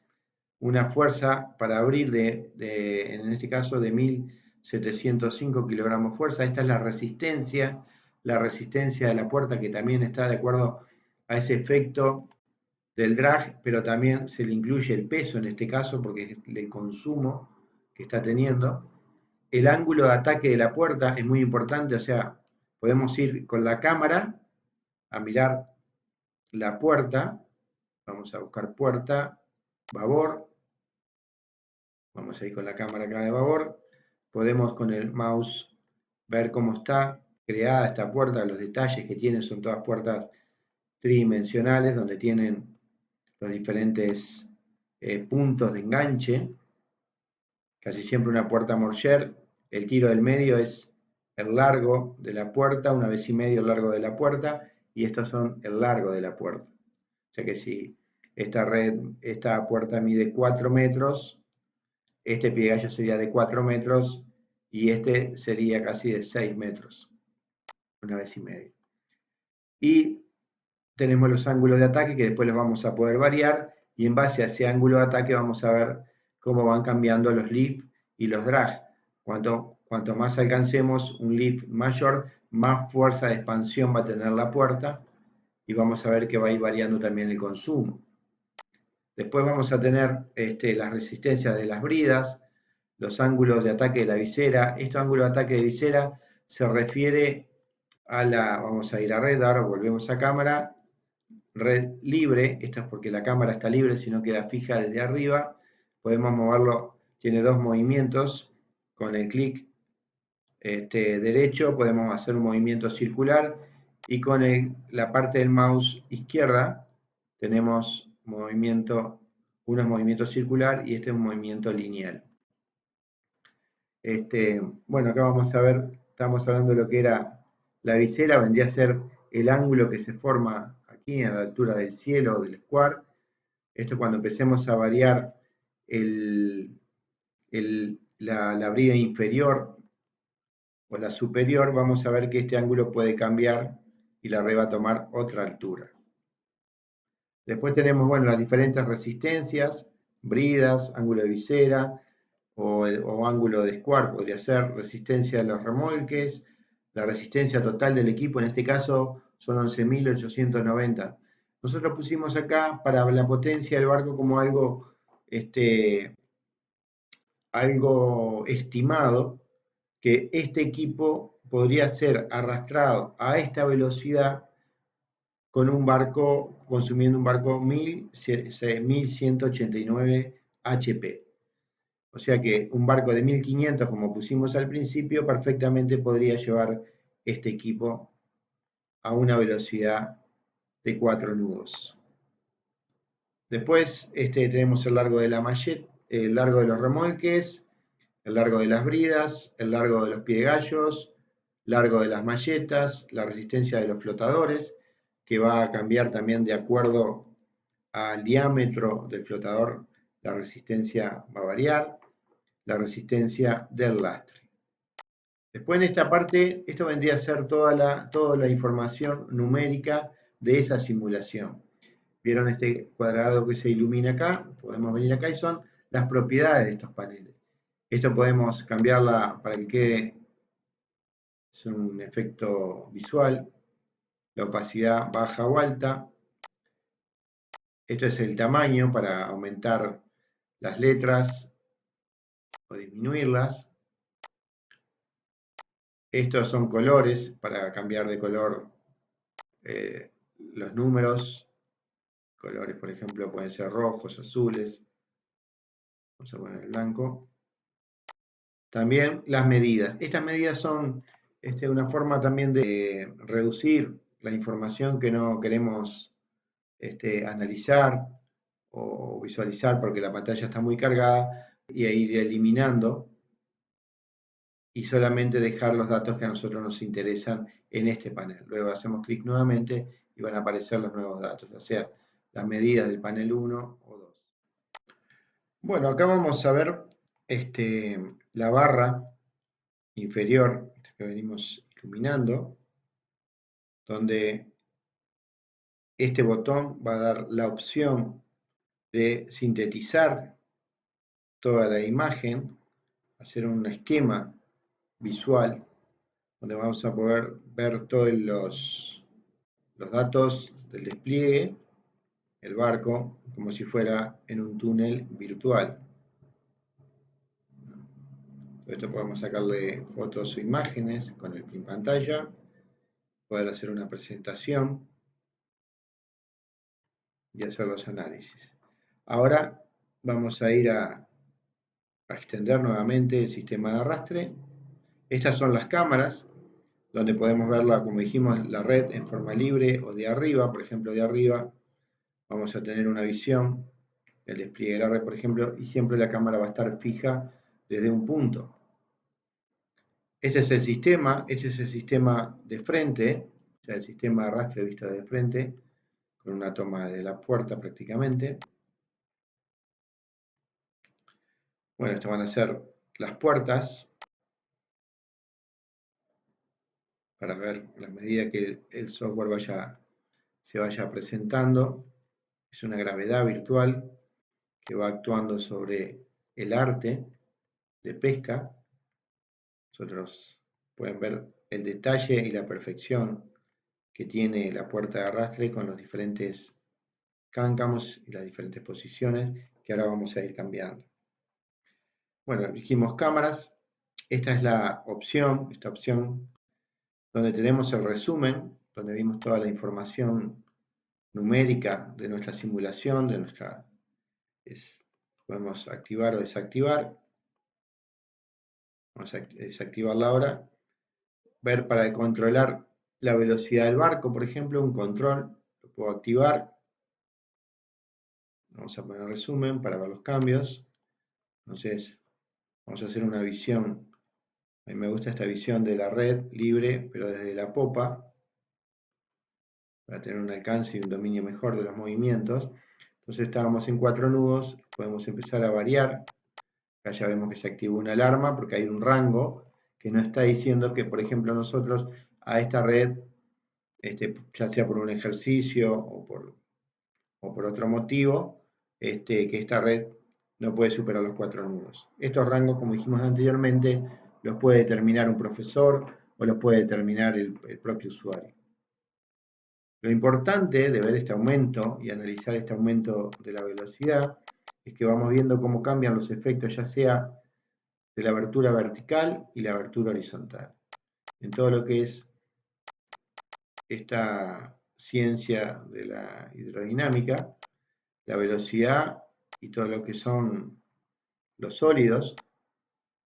[SPEAKER 2] para abrir en este caso de 1705 kilogramos fuerza. Esta es la resistencia de la puerta, que también está de acuerdo a ese efecto del drag, pero también se le incluye el peso en este caso, porque es el consumo que está teniendo. El ángulo de ataque de la puerta es muy importante, o sea, podemos ir con la cámara a mirar la puerta. Vamos a buscar puerta, babor. Vamos a ir con la cámara acá de babor. Podemos con el mouse ver cómo está creada esta puerta. Los detalles que tiene son todas puertas tridimensionales, donde tienen los diferentes puntos de enganche. Casi siempre una puerta Morger, el tiro del medio es el largo de la puerta, 1,5 veces el largo de la puerta, y estos son el largo de la puerta. O sea que si esta puerta mide 4 metros, este piegallo sería de 4 metros y este sería casi de 6 metros, 1,5 veces. Y tenemos los ángulos de ataque, que después los vamos a poder variar, y en base a ese ángulo de ataque vamos a ver cómo van cambiando los lift y los drag. Cuanto más alcancemos un lift mayor, más fuerza de expansión va a tener la puerta, y vamos a ver que va a ir variando también el consumo. Después vamos a tener las resistencias de las bridas, los ángulos de ataque de la visera. Este ángulo de ataque de visera se refiere a vamos a ir a red, ahora volvemos a cámara, red libre. Esto es porque la cámara está libre, si no queda fija desde arriba. Podemos moverlo, tiene dos movimientos. Con el clic derecho podemos hacer un movimiento circular, y con la parte del mouse izquierda tenemos uno es movimiento circular y este es un movimiento lineal. Bueno, acá vamos a ver, estamos hablando de lo que era la visera, vendría a ser el ángulo que se forma aquí a la altura del cielo, del square. Esto cuando empecemos a variar la brida inferior o la superior, vamos a ver que este ángulo puede cambiar y la red va a tomar otra altura. Después tenemos, bueno, las diferentes resistencias, bridas, ángulo de visera o ángulo de square, podría ser resistencia de los remolques, la resistencia total del equipo, en este caso son 11.890. Nosotros pusimos acá para la potencia del barco como algo estimado, que este equipo podría ser arrastrado a esta velocidad con un barco, consumiendo un barco 1189 HP. O sea que un barco de 1500, como pusimos al principio, perfectamente podría llevar este equipo a una velocidad de 4 nudos. Después tenemos el largo de la malleta, el largo de los remolques, el largo de las bridas, el largo de los piegallos, largo de las malletas, la resistencia de los flotadores, que va a cambiar también de acuerdo al diámetro del flotador, la resistencia va a variar, la resistencia del lastre. Después en esta parte, esto vendría a ser toda la información numérica de esa simulación. ¿Vieron este cuadrado que se ilumina acá? Podemos venir acá y son las propiedades de estos paneles. Esto podemos cambiarla para que quede, es un efecto visual, la opacidad baja o alta. Esto es el tamaño para aumentar las letras o disminuirlas. Estos son colores para cambiar de color los números. Colores, por ejemplo, pueden ser rojos, azules. Vamos a poner el blanco. También las medidas. Estas medidas son una forma también de reducir la información que no queremos analizar o visualizar porque la pantalla está muy cargada y a ir eliminando y solamente dejar los datos que a nosotros nos interesan en este panel. Luego hacemos clic nuevamente y van a aparecer los nuevos datos, o sea, las medidas del panel 1 o 2. Bueno, acá vamos a ver la barra inferior que venimos iluminando, donde este botón va a dar la opción de sintetizar toda la imagen, hacer un esquema visual, donde vamos a poder ver todos los datos del despliegue, el barco, como si fuera en un túnel virtual. Esto podemos sacarle fotos o imágenes con el print pantalla, poder hacer una presentación y hacer los análisis. Ahora vamos a ir a extender nuevamente el sistema de arrastre. Estas son las cámaras, donde podemos verla, como dijimos, la red en forma libre o de arriba. Por ejemplo, de arriba vamos a tener una visión del despliegue de la red, por ejemplo, y siempre la cámara va a estar fija desde un punto. Este es el sistema de frente, o sea, el sistema de arrastre visto de frente, con una toma de la puerta prácticamente. Bueno, estas van a ser las puertas, para ver la medida que el software se vaya presentando. Es una gravedad virtual que va actuando sobre el arte de pesca. Nosotros pueden ver el detalle y la perfección que tiene la puerta de arrastre con los diferentes cáncamos y las diferentes posiciones que ahora vamos a ir cambiando. Bueno, elegimos cámaras. Esta es esta opción donde tenemos el resumen, donde vimos toda la información numérica de nuestra simulación, podemos activar o desactivar. Vamos a desactivarla ahora. Ver para controlar la velocidad del barco, por ejemplo, un control, lo puedo activar. Vamos a poner resumen para ver los cambios. Entonces, vamos a hacer una visión. A mí me gusta esta visión de la red libre, pero desde la popa, para tener un alcance y un dominio mejor de los movimientos. Entonces estábamos en 4 nudos, podemos empezar a variar. Acá ya vemos que se activó una alarma porque hay un rango que nos está diciendo que, por ejemplo, nosotros a esta red, ya sea por un ejercicio o por otro motivo, que esta red no puede superar los 4 nudos. Estos rangos, como dijimos anteriormente, los puede determinar un profesor o los puede determinar el propio usuario. Lo importante de ver este aumento y analizar este aumento de la velocidad es que vamos viendo cómo cambian los efectos, ya sea de la abertura vertical y la abertura horizontal. En todo lo que es esta ciencia de la hidrodinámica, la velocidad y todo lo que son los sólidos,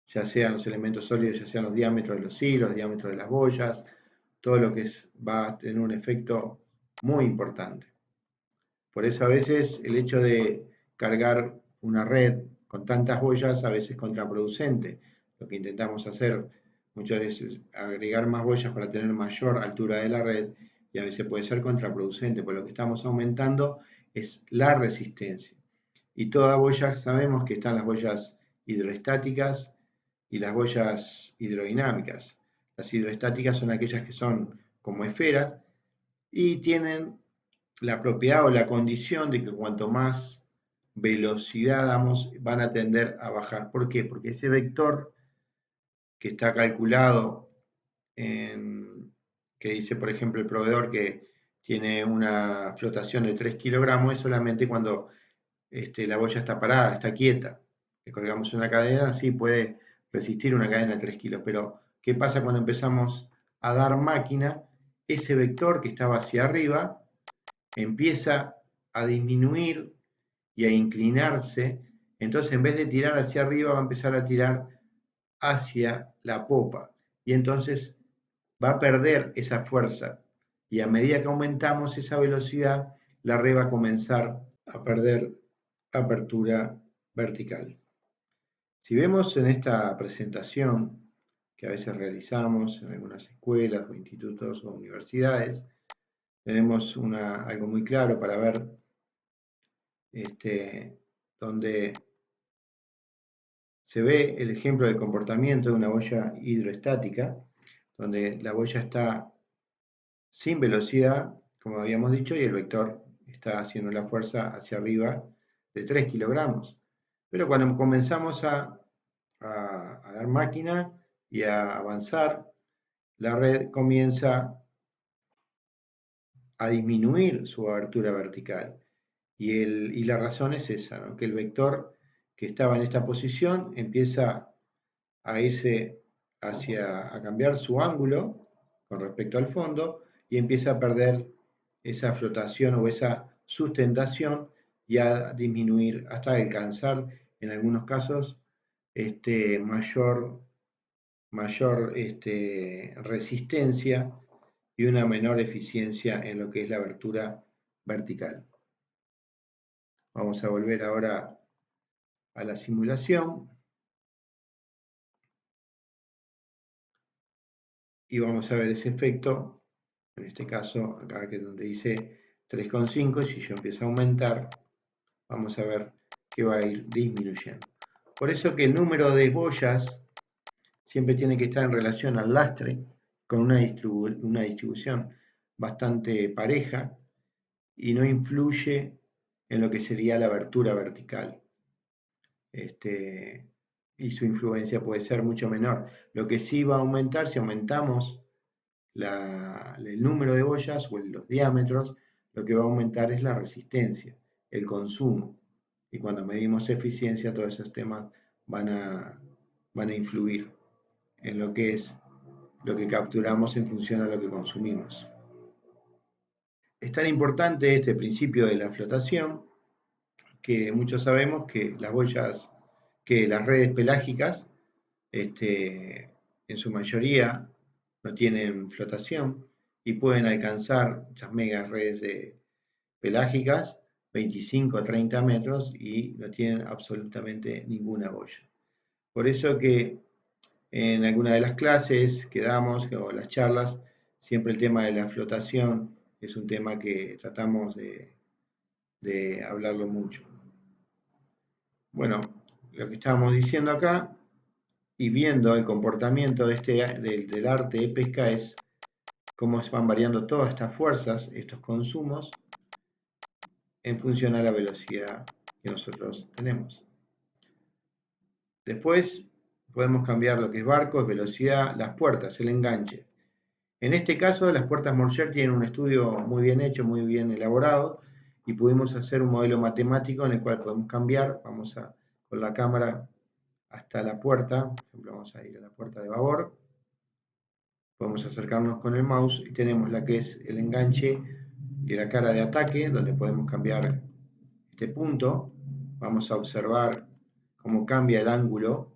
[SPEAKER 2] ya sean los elementos sólidos, ya sean los diámetros de los hilos, los diámetros de las boyas, todo lo que va a tener un efecto muy importante. Por eso a veces el hecho de cargar una red con tantas boyas a veces es contraproducente. Lo que intentamos hacer muchas veces es agregar más boyas para tener mayor altura de la red y a veces puede ser contraproducente, porque lo que estamos aumentando es la resistencia. Y toda boya sabemos que están las boyas hidroestáticas y las boyas hidrodinámicas. Las hidroestáticas son aquellas que son como esferas y tienen la propiedad o la condición de que cuanto más velocidad damos, van a tender a bajar. ¿Por qué? Porque ese vector que está calculado que dice, por ejemplo, el proveedor que tiene una flotación de 3 kilogramos, es solamente cuando la boya está parada, está quieta. Le colgamos una cadena, sí puede resistir una cadena de 3 kilos, pero ¿qué pasa cuando empezamos a dar máquina? Ese vector que estaba hacia arriba empieza a disminuir y a inclinarse, entonces en vez de tirar hacia arriba va a empezar a tirar hacia la popa y entonces va a perder esa fuerza y a medida que aumentamos esa velocidad la red va a comenzar a perder apertura vertical. Si vemos en esta presentación que a veces realizamos en algunas escuelas o institutos o universidades, tenemos algo muy claro para ver donde se ve el ejemplo del comportamiento de una boya hidroestática, donde la boya está sin velocidad, como habíamos dicho, y el vector está haciendo la fuerza hacia arriba de 3 kilogramos. Pero cuando comenzamos a dar máquina y a avanzar, la red comienza a disminuir su abertura vertical. Y la razón es esa, ¿no? Que el vector que estaba en esta posición empieza a irse a cambiar su ángulo con respecto al fondo y empieza a perder esa flotación o esa sustentación y a disminuir hasta alcanzar en algunos casos mayor resistencia y una menor eficiencia en lo que es la abertura vertical. Vamos a volver ahora a la simulación y vamos a ver ese efecto, en este caso acá que es donde dice 3,5, y si yo empiezo a aumentar, vamos a ver que va a ir disminuyendo. Por eso que el número de boyas siempre tiene que estar en relación al lastre, con una distribución bastante pareja y no influye en lo que sería la abertura vertical. Y su influencia puede ser mucho menor. Lo que sí va a aumentar, si aumentamos el número de boyas o los diámetros, lo que va a aumentar es la resistencia, el consumo. Y cuando medimos eficiencia, todos esos temas van a influir en lo que es lo que capturamos en función a lo que consumimos. Es tan importante este principio de la flotación que muchos sabemos que las redes pelágicas, en su mayoría no tienen flotación y pueden alcanzar muchas megas redes pelágicas 25 a 30 metros y no tienen absolutamente ninguna boya. Por eso que en alguna de las clases que damos o las charlas, siempre el tema de la flotación es un tema que tratamos de hablarlo mucho. Bueno, lo que estábamos diciendo acá y viendo el comportamiento del arte de pesca es cómo van variando todas estas fuerzas, estos consumos, en función a la velocidad que nosotros tenemos. Después podemos cambiar lo que es barcos, velocidad, las puertas, el enganche. En este caso, las puertas Morger tienen un estudio muy bien hecho, muy bien elaborado, y pudimos hacer un modelo matemático en el cual podemos cambiar, con la cámara hasta la puerta, por ejemplo, vamos a ir a la puerta de babor, podemos acercarnos con el mouse y tenemos la que es el enganche de la cara de ataque, donde podemos cambiar este punto. Vamos a observar cómo cambia el ángulo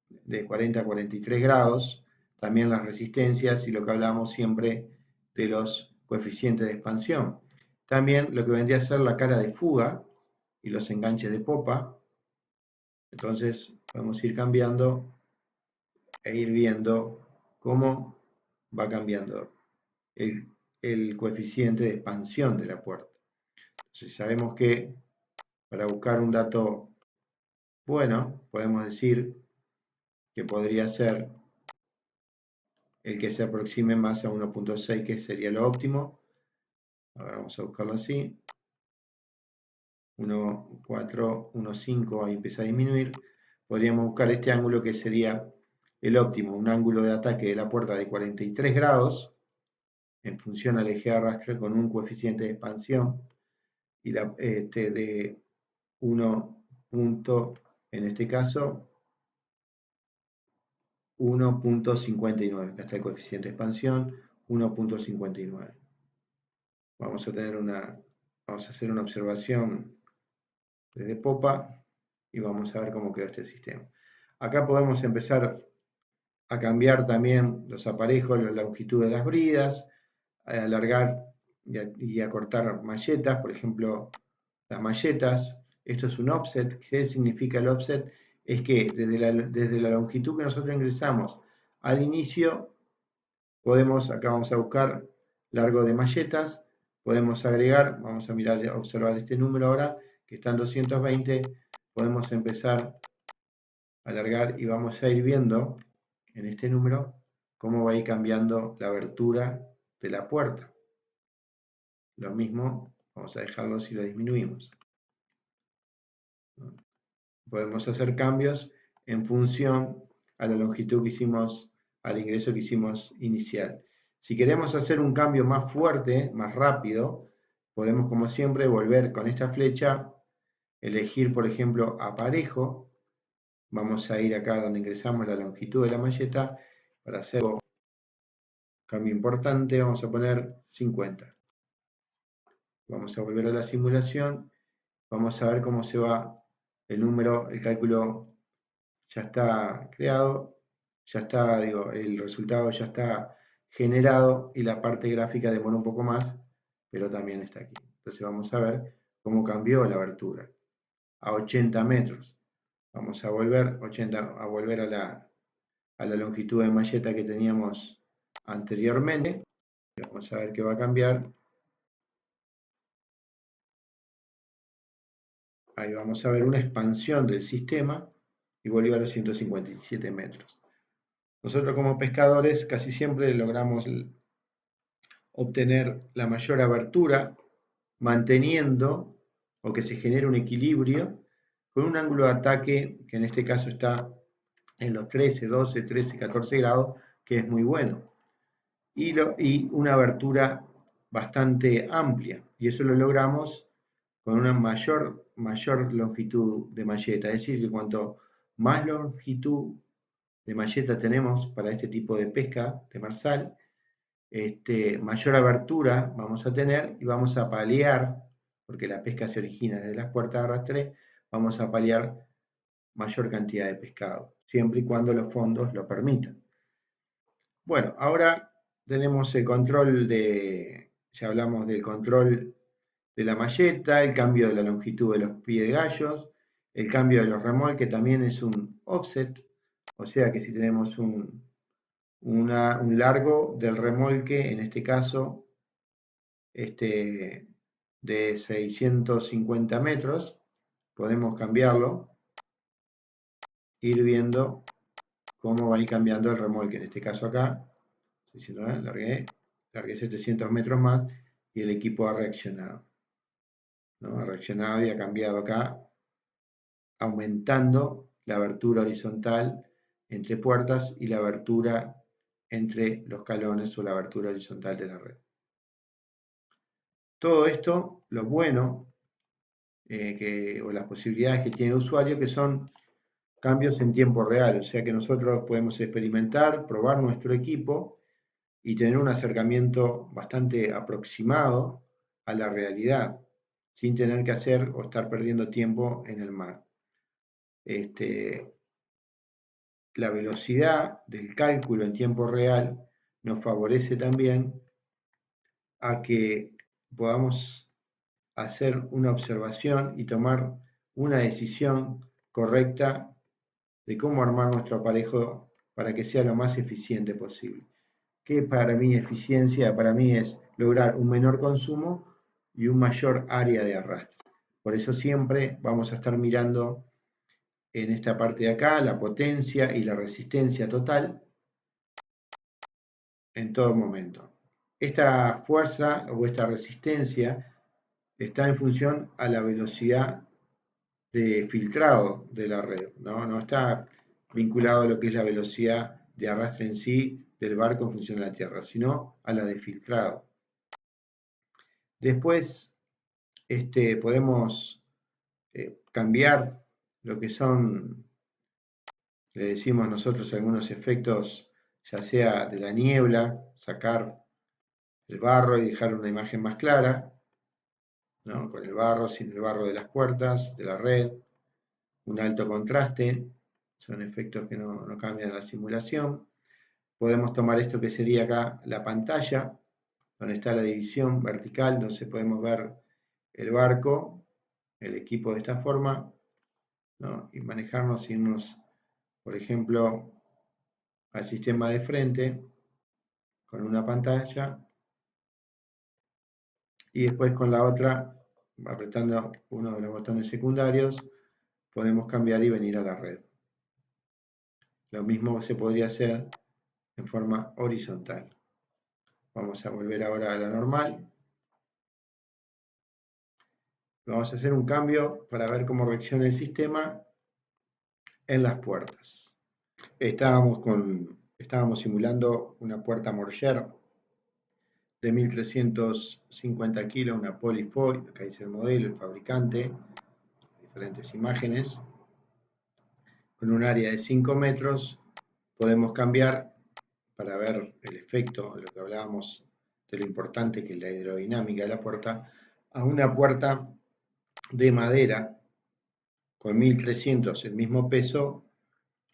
[SPEAKER 2] de 40 a 43 grados, también las resistencias y lo que hablamos siempre de los coeficientes de expansión. También lo que vendría a ser la cara de fuga y los enganches de popa. Entonces podemos ir cambiando e ir viendo cómo va cambiando el coeficiente de expansión de la puerta. Entonces sabemos que para buscar un dato bueno, podemos decir que podría ser el que se aproxime más a 1.6, que sería lo óptimo, Ahora vamos a buscarlo así. 1,4, 1,5, ahí empieza a disminuir. Podríamos buscar este ángulo que sería el óptimo, un ángulo de ataque de la puerta de 43 grados en función al eje de arrastre con un coeficiente de expansión y de 1 punto, en este caso 1.59, acá está el coeficiente de expansión, 1.59. Vamos a hacer una observación desde popa y vamos a ver cómo quedó este sistema. Acá podemos empezar a cambiar también los aparejos, la longitud de las bridas, a alargar y acortar malletas, por ejemplo, las malletas. Esto es un offset. ¿Qué significa el offset? Es que desde la longitud que nosotros ingresamos al inicio, acá vamos a buscar largo de malletas, podemos agregar, vamos a mirar, a observar este número ahora, que está en 220, podemos empezar a alargar y vamos a ir viendo en este número cómo va a ir cambiando la abertura de la puerta. Lo mismo, vamos a dejarlo si lo disminuimos. Podemos hacer cambios en función a la longitud que hicimos, al ingreso que hicimos inicial. Si queremos hacer un cambio más fuerte, más rápido, podemos como siempre volver con esta flecha, elegir por ejemplo aparejo, vamos a ir acá donde ingresamos la longitud de la malleta, para hacer un cambio importante vamos a poner 50. Vamos a volver a la simulación, vamos a ver cómo se va el número, el cálculo ya está creado, ya está, el resultado ya está generado y la parte gráfica demora un poco más, pero también está aquí. Entonces vamos a ver cómo cambió la abertura a 80 metros. Vamos a volver, a la longitud de malleta que teníamos anteriormente. Vamos a ver qué va a cambiar. Ahí vamos a ver una expansión del sistema y volvió a los 157 metros. Nosotros como pescadores casi siempre logramos obtener la mayor abertura manteniendo o que se genere un equilibrio con un ángulo de ataque que en este caso está en los 13, 12, 13, 14 grados, que es muy bueno. Y una abertura bastante amplia. Y eso lo logramos con una mayor longitud de malleta. Es decir, que cuanto más longitud de malleta tenemos para este tipo de pesca de marsal, mayor abertura vamos a tener y vamos a paliar, porque la pesca se origina desde las puertas de arrastre, vamos a paliar mayor cantidad de pescado, siempre y cuando los fondos lo permitan. Bueno, ahora tenemos el control ya hablamos del control de la malleta, el cambio de la longitud de los pies de gallos, el cambio de los remolques, que también es un offset, o sea que si tenemos un largo del remolque, en este caso, de 650 metros, podemos cambiarlo, ir viendo cómo va a ir cambiando el remolque. En este caso acá, largué 700 metros más y el equipo ha reaccionado. ¿No? Ha reaccionado y ha cambiado acá, aumentando la abertura horizontal entre puertas y la abertura entre los calones o la abertura horizontal de la red. Todo esto, lo bueno o las posibilidades que tiene el usuario, que son cambios en tiempo real, o sea que nosotros podemos experimentar, probar nuestro equipo y tener un acercamiento bastante aproximado a la realidad, sin tener que hacer o estar perdiendo tiempo en el mar. La velocidad del cálculo en tiempo real nos favorece también a que podamos hacer una observación y tomar una decisión correcta de cómo armar nuestro aparejo para que sea lo más eficiente posible. ¿Qué para mí eficiencia? Para mí es lograr un menor consumo y un mayor área de arrastre. Por eso siempre vamos a estar mirando en esta parte de acá la potencia y la resistencia total en todo momento. esta fuerza o esta resistencia está en función a la velocidad de filtrado de la red, ¿no? No está vinculado a lo que es la velocidad de arrastre en sí del barco en función de la tierra, sino a la de filtrado. Después podemos cambiar lo que son, le decimos nosotros, algunos efectos, ya sea de la niebla, sacar el barro y dejar una imagen más clara, ¿no? Con el barro, sin el barro de las puertas, de la red, un alto contraste, son efectos que no cambian la simulación. Podemos tomar esto que sería acá la pantalla, donde está la división vertical, donde podemos ver el barco, el equipo de esta forma, ¿no? Y manejarnos, irnos, por ejemplo, al sistema de frente, con una pantalla, y después con la otra, apretando uno de los botones secundarios, podemos cambiar y venir a la red. Lo mismo se podría hacer en forma horizontal. Vamos a volver ahora a la normal. Vamos a hacer un cambio para ver cómo reacciona el sistema en las puertas. Estábamos simulando una puerta Morger de 1350 kilos, una Polyfoil, acá dice el modelo, el fabricante, diferentes imágenes, con un área de 5 metros. Podemos cambiar para ver el efecto, lo que hablábamos de lo importante que es la hidrodinámica de la puerta, a una puerta de madera con 1300, el mismo peso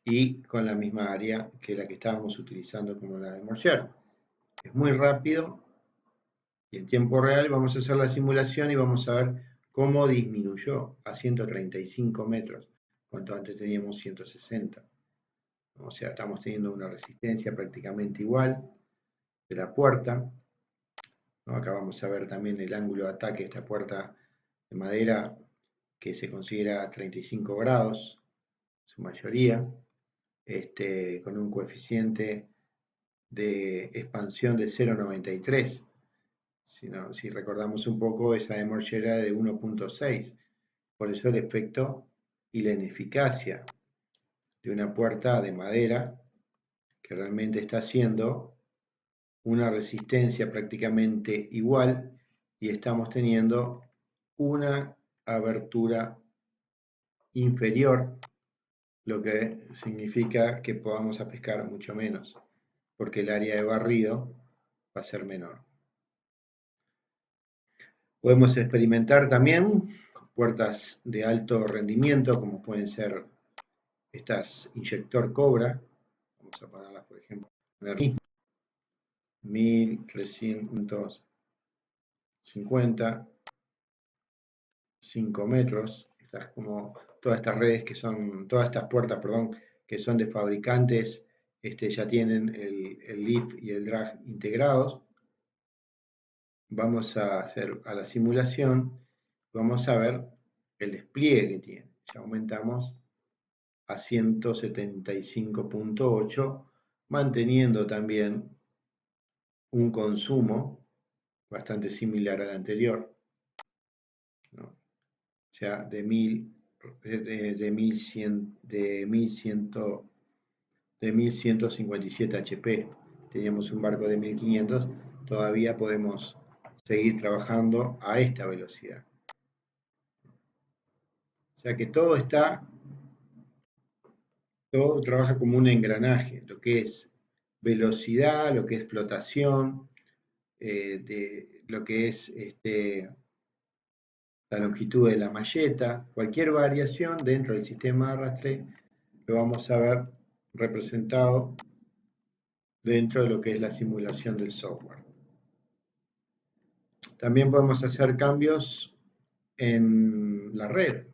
[SPEAKER 2] y con la misma área que la que estábamos utilizando como la de Morger. Es muy rápido y en tiempo real vamos a hacer la simulación y vamos a ver cómo disminuyó a 135 metros, cuanto antes teníamos 160. O sea, estamos teniendo una resistencia prácticamente igual de la puerta, ¿no? Acá vamos a ver también el ángulo de ataque de esta puerta de madera, que se considera 35 grados, su mayoría, con un coeficiente de expansión de 0,93. Si recordamos un poco, esa de Morger era de 1,6. Por eso el efecto y la ineficacia de una puerta de madera que realmente está haciendo una resistencia prácticamente igual y estamos teniendo una abertura inferior, lo que significa que podamos pescar mucho menos, porque el área de barrido va a ser menor. Podemos experimentar también puertas de alto rendimiento, como pueden ser estas inyector Cobra. Vamos a ponerlas, por ejemplo, en aquí, 1350, 5 metros. Todas estas redes que son, todas estas puertas, perdón, que son de fabricantes, ya tienen el lift y el drag integrados. Vamos a hacer a la simulación, vamos a ver el despliegue que tiene. Ya aumentamos a 175.8, manteniendo también un consumo bastante similar al anterior, ¿no? O sea, de 1157 HP. Teníamos un barco de 1500, todavía podemos seguir trabajando a esta velocidad. O sea que todo trabaja como un engranaje, lo que es velocidad, lo que es flotación, lo que es la longitud de la malleta, cualquier variación dentro del sistema de arrastre lo vamos a ver representado dentro de lo que es la simulación del software. También podemos hacer cambios en la red.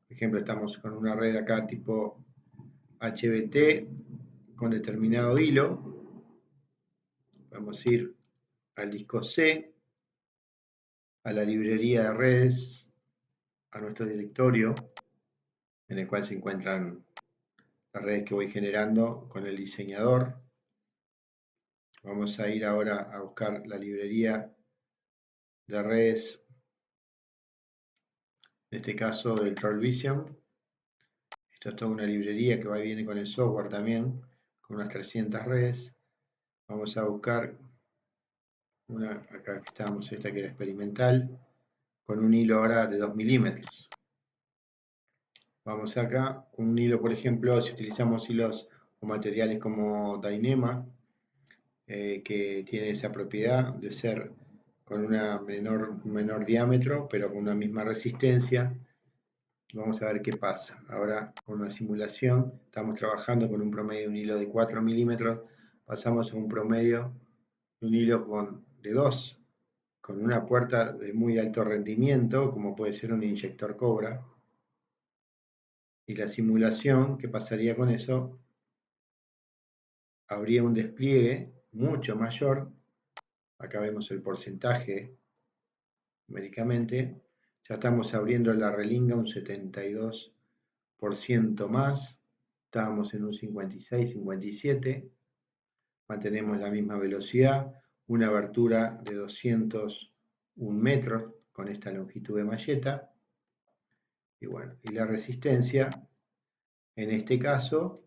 [SPEAKER 2] Por ejemplo, estamos con una red acá tipo HBT con determinado hilo. Podemos ir al disco C, a la librería de redes, a nuestro directorio, en el cual se encuentran las redes que voy generando con el diseñador. Vamos a ir ahora a buscar la librería de redes, en este caso del TrollVision. Esto es toda una librería que va y viene con el software también, con unas 300 redes. Vamos a buscar una, acá estamos, esta que era experimental, con un hilo ahora de 2 milímetros. Vamos acá, un hilo, por ejemplo, si utilizamos hilos o materiales como Dyneema, que tiene esa propiedad de ser con un menor diámetro, pero con una misma resistencia. Vamos a ver qué pasa. Ahora con una simulación estamos trabajando con un promedio de un hilo de 4 milímetros, pasamos a un promedio de un hilo de 2, con una puerta de muy alto rendimiento, como puede ser un inyector Cobra. Y la simulación, ¿qué pasaría con eso? Habría un despliegue mucho mayor. Acá vemos el porcentaje numéricamente. Ya estamos abriendo la relinga un 72% más. Estábamos en un 56, 57. Mantenemos la misma velocidad. Una abertura de 201 metros con esta longitud de malleta. Y bueno, y la resistencia, en este caso,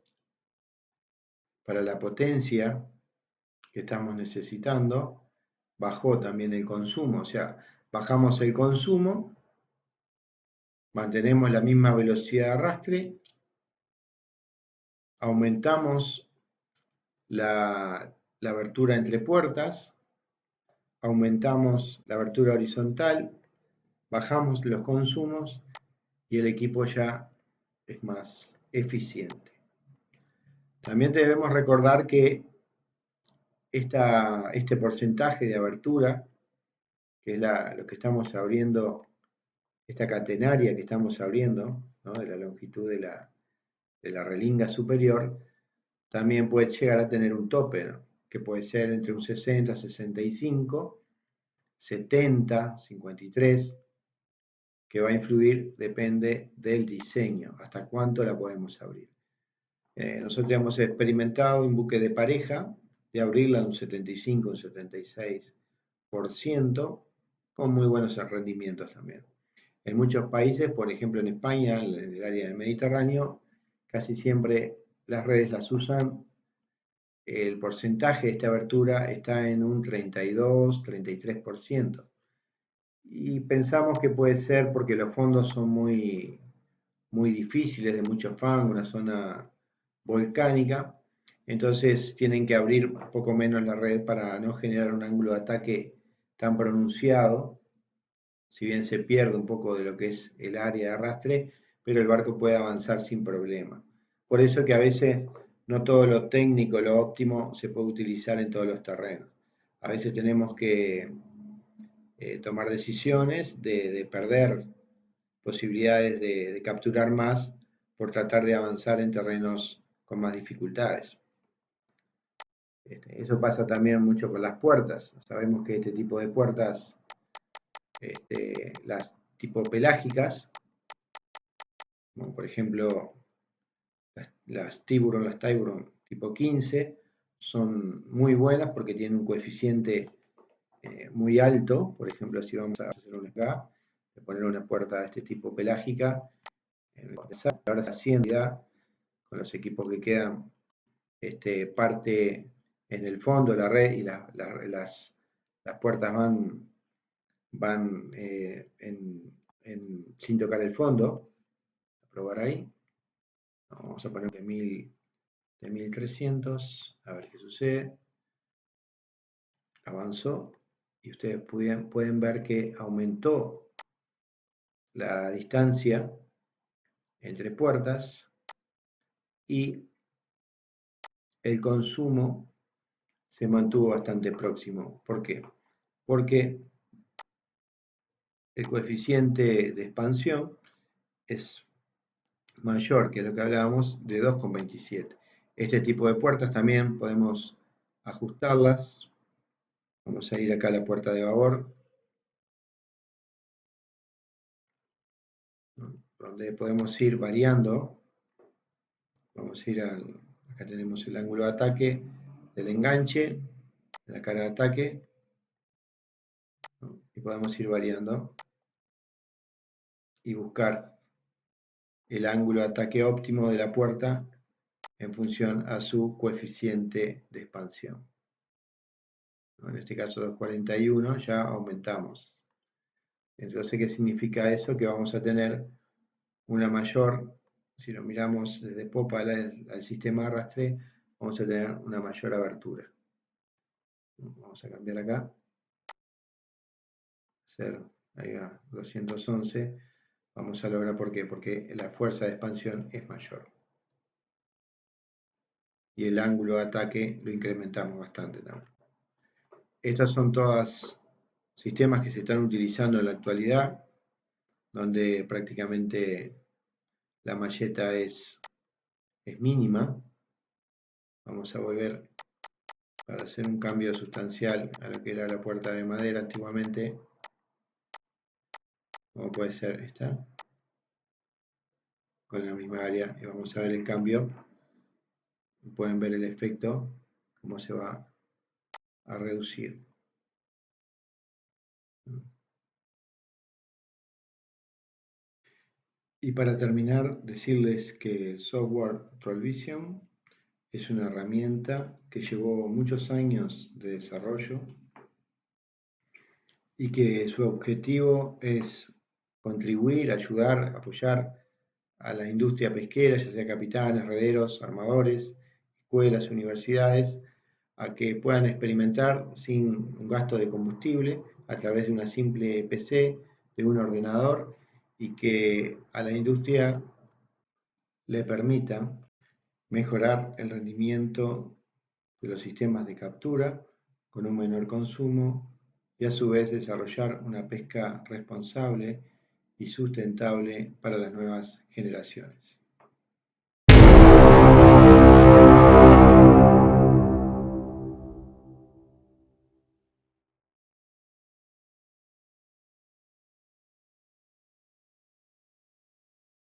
[SPEAKER 2] para la potencia que estamos necesitando, bajó también el consumo, o sea, bajamos el consumo, mantenemos la misma velocidad de arrastre, aumentamos la abertura entre puertas, aumentamos la abertura horizontal, bajamos los consumos y el equipo ya es más eficiente. También debemos recordar que este porcentaje de abertura, que es lo que estamos abriendo, esta catenaria que estamos abriendo, ¿no? De la longitud de la relinga superior, también puede llegar a tener un tope, ¿no? Que puede ser entre un 60, 65, 70, 53, que va a influir, depende del diseño, hasta cuánto la podemos abrir. Nosotros hemos experimentado un buque de pareja de abrirla un 75, un 76%, con muy buenos rendimientos también. En muchos países, por ejemplo en España, en el área del Mediterráneo, casi siempre las redes las usan, el porcentaje de esta abertura está en un 32, 33%. Y pensamos que puede ser porque los fondos son muy, muy difíciles, de mucho fango, una zona volcánica, entonces tienen que abrir un poco menos la red para no generar un ángulo de ataque tan pronunciado, si bien se pierde un poco de lo que es el área de arrastre, pero el barco puede avanzar sin problema. Por eso que a veces no todo lo técnico, lo óptimo, se puede utilizar en todos los terrenos. A veces tenemos que tomar decisiones de perder posibilidades de capturar más por tratar de avanzar en terrenos con más dificultades. Eso pasa también mucho con las puertas. Sabemos que este tipo de puertas, las tipo pelágicas, como por ejemplo las Tiburon tipo 15, son muy buenas porque tienen un coeficiente muy alto. Por ejemplo, si vamos a hacer un acá, de poner una puerta de este tipo pelágica, ahora está haciendo ya con los equipos que quedan, parte en el fondo de la red y las puertas van sin tocar el fondo. A probar ahí. Vamos a poner de 1300, a ver qué sucede. Avanzó y ustedes pueden ver que aumentó la distancia entre puertas y el consumo se mantuvo bastante próximo. ¿Por qué? Porque el coeficiente de expansión es mayor que lo que hablábamos de 2,27. Este tipo de puertas también podemos ajustarlas. Vamos a ir acá a la puerta de babor, donde podemos ir variando. Vamos a ir acá tenemos el ángulo de ataque del enganche. la cara de ataque, ¿no? Y podemos ir variando y buscar el ángulo de ataque óptimo de la puerta en función a su coeficiente de expansión. En este caso 241, ya aumentamos. Entonces, ¿qué significa eso? Que vamos a tener una mayor, si lo miramos desde popa al sistema de arrastre, vamos a tener una mayor abertura. Vamos a cambiar acá. Ahí va, 211. Vamos a lograr, ¿por qué? Porque la fuerza de expansión es mayor. Y el ángulo de ataque lo incrementamos bastante también. Estos son todos sistemas que se están utilizando en la actualidad, donde prácticamente la malleta es mínima. Vamos a volver para hacer un cambio sustancial a lo que era la puerta de madera antiguamente, como puede ser esta, con la misma área, y vamos a ver el cambio. Pueden ver el efecto, cómo se va a reducir. Y para terminar, decirles que el software Trollvision es una herramienta que llevó muchos años de desarrollo y que su objetivo es contribuir, ayudar, apoyar a la industria pesquera, ya sea capitanes, rederos, armadores, escuelas, universidades, a que puedan experimentar sin un gasto de combustible a través de una simple PC, de un ordenador, y que a la industria le permita mejorar el rendimiento de los sistemas de captura con un menor consumo y a su vez desarrollar una pesca responsable y sustentable para las nuevas generaciones.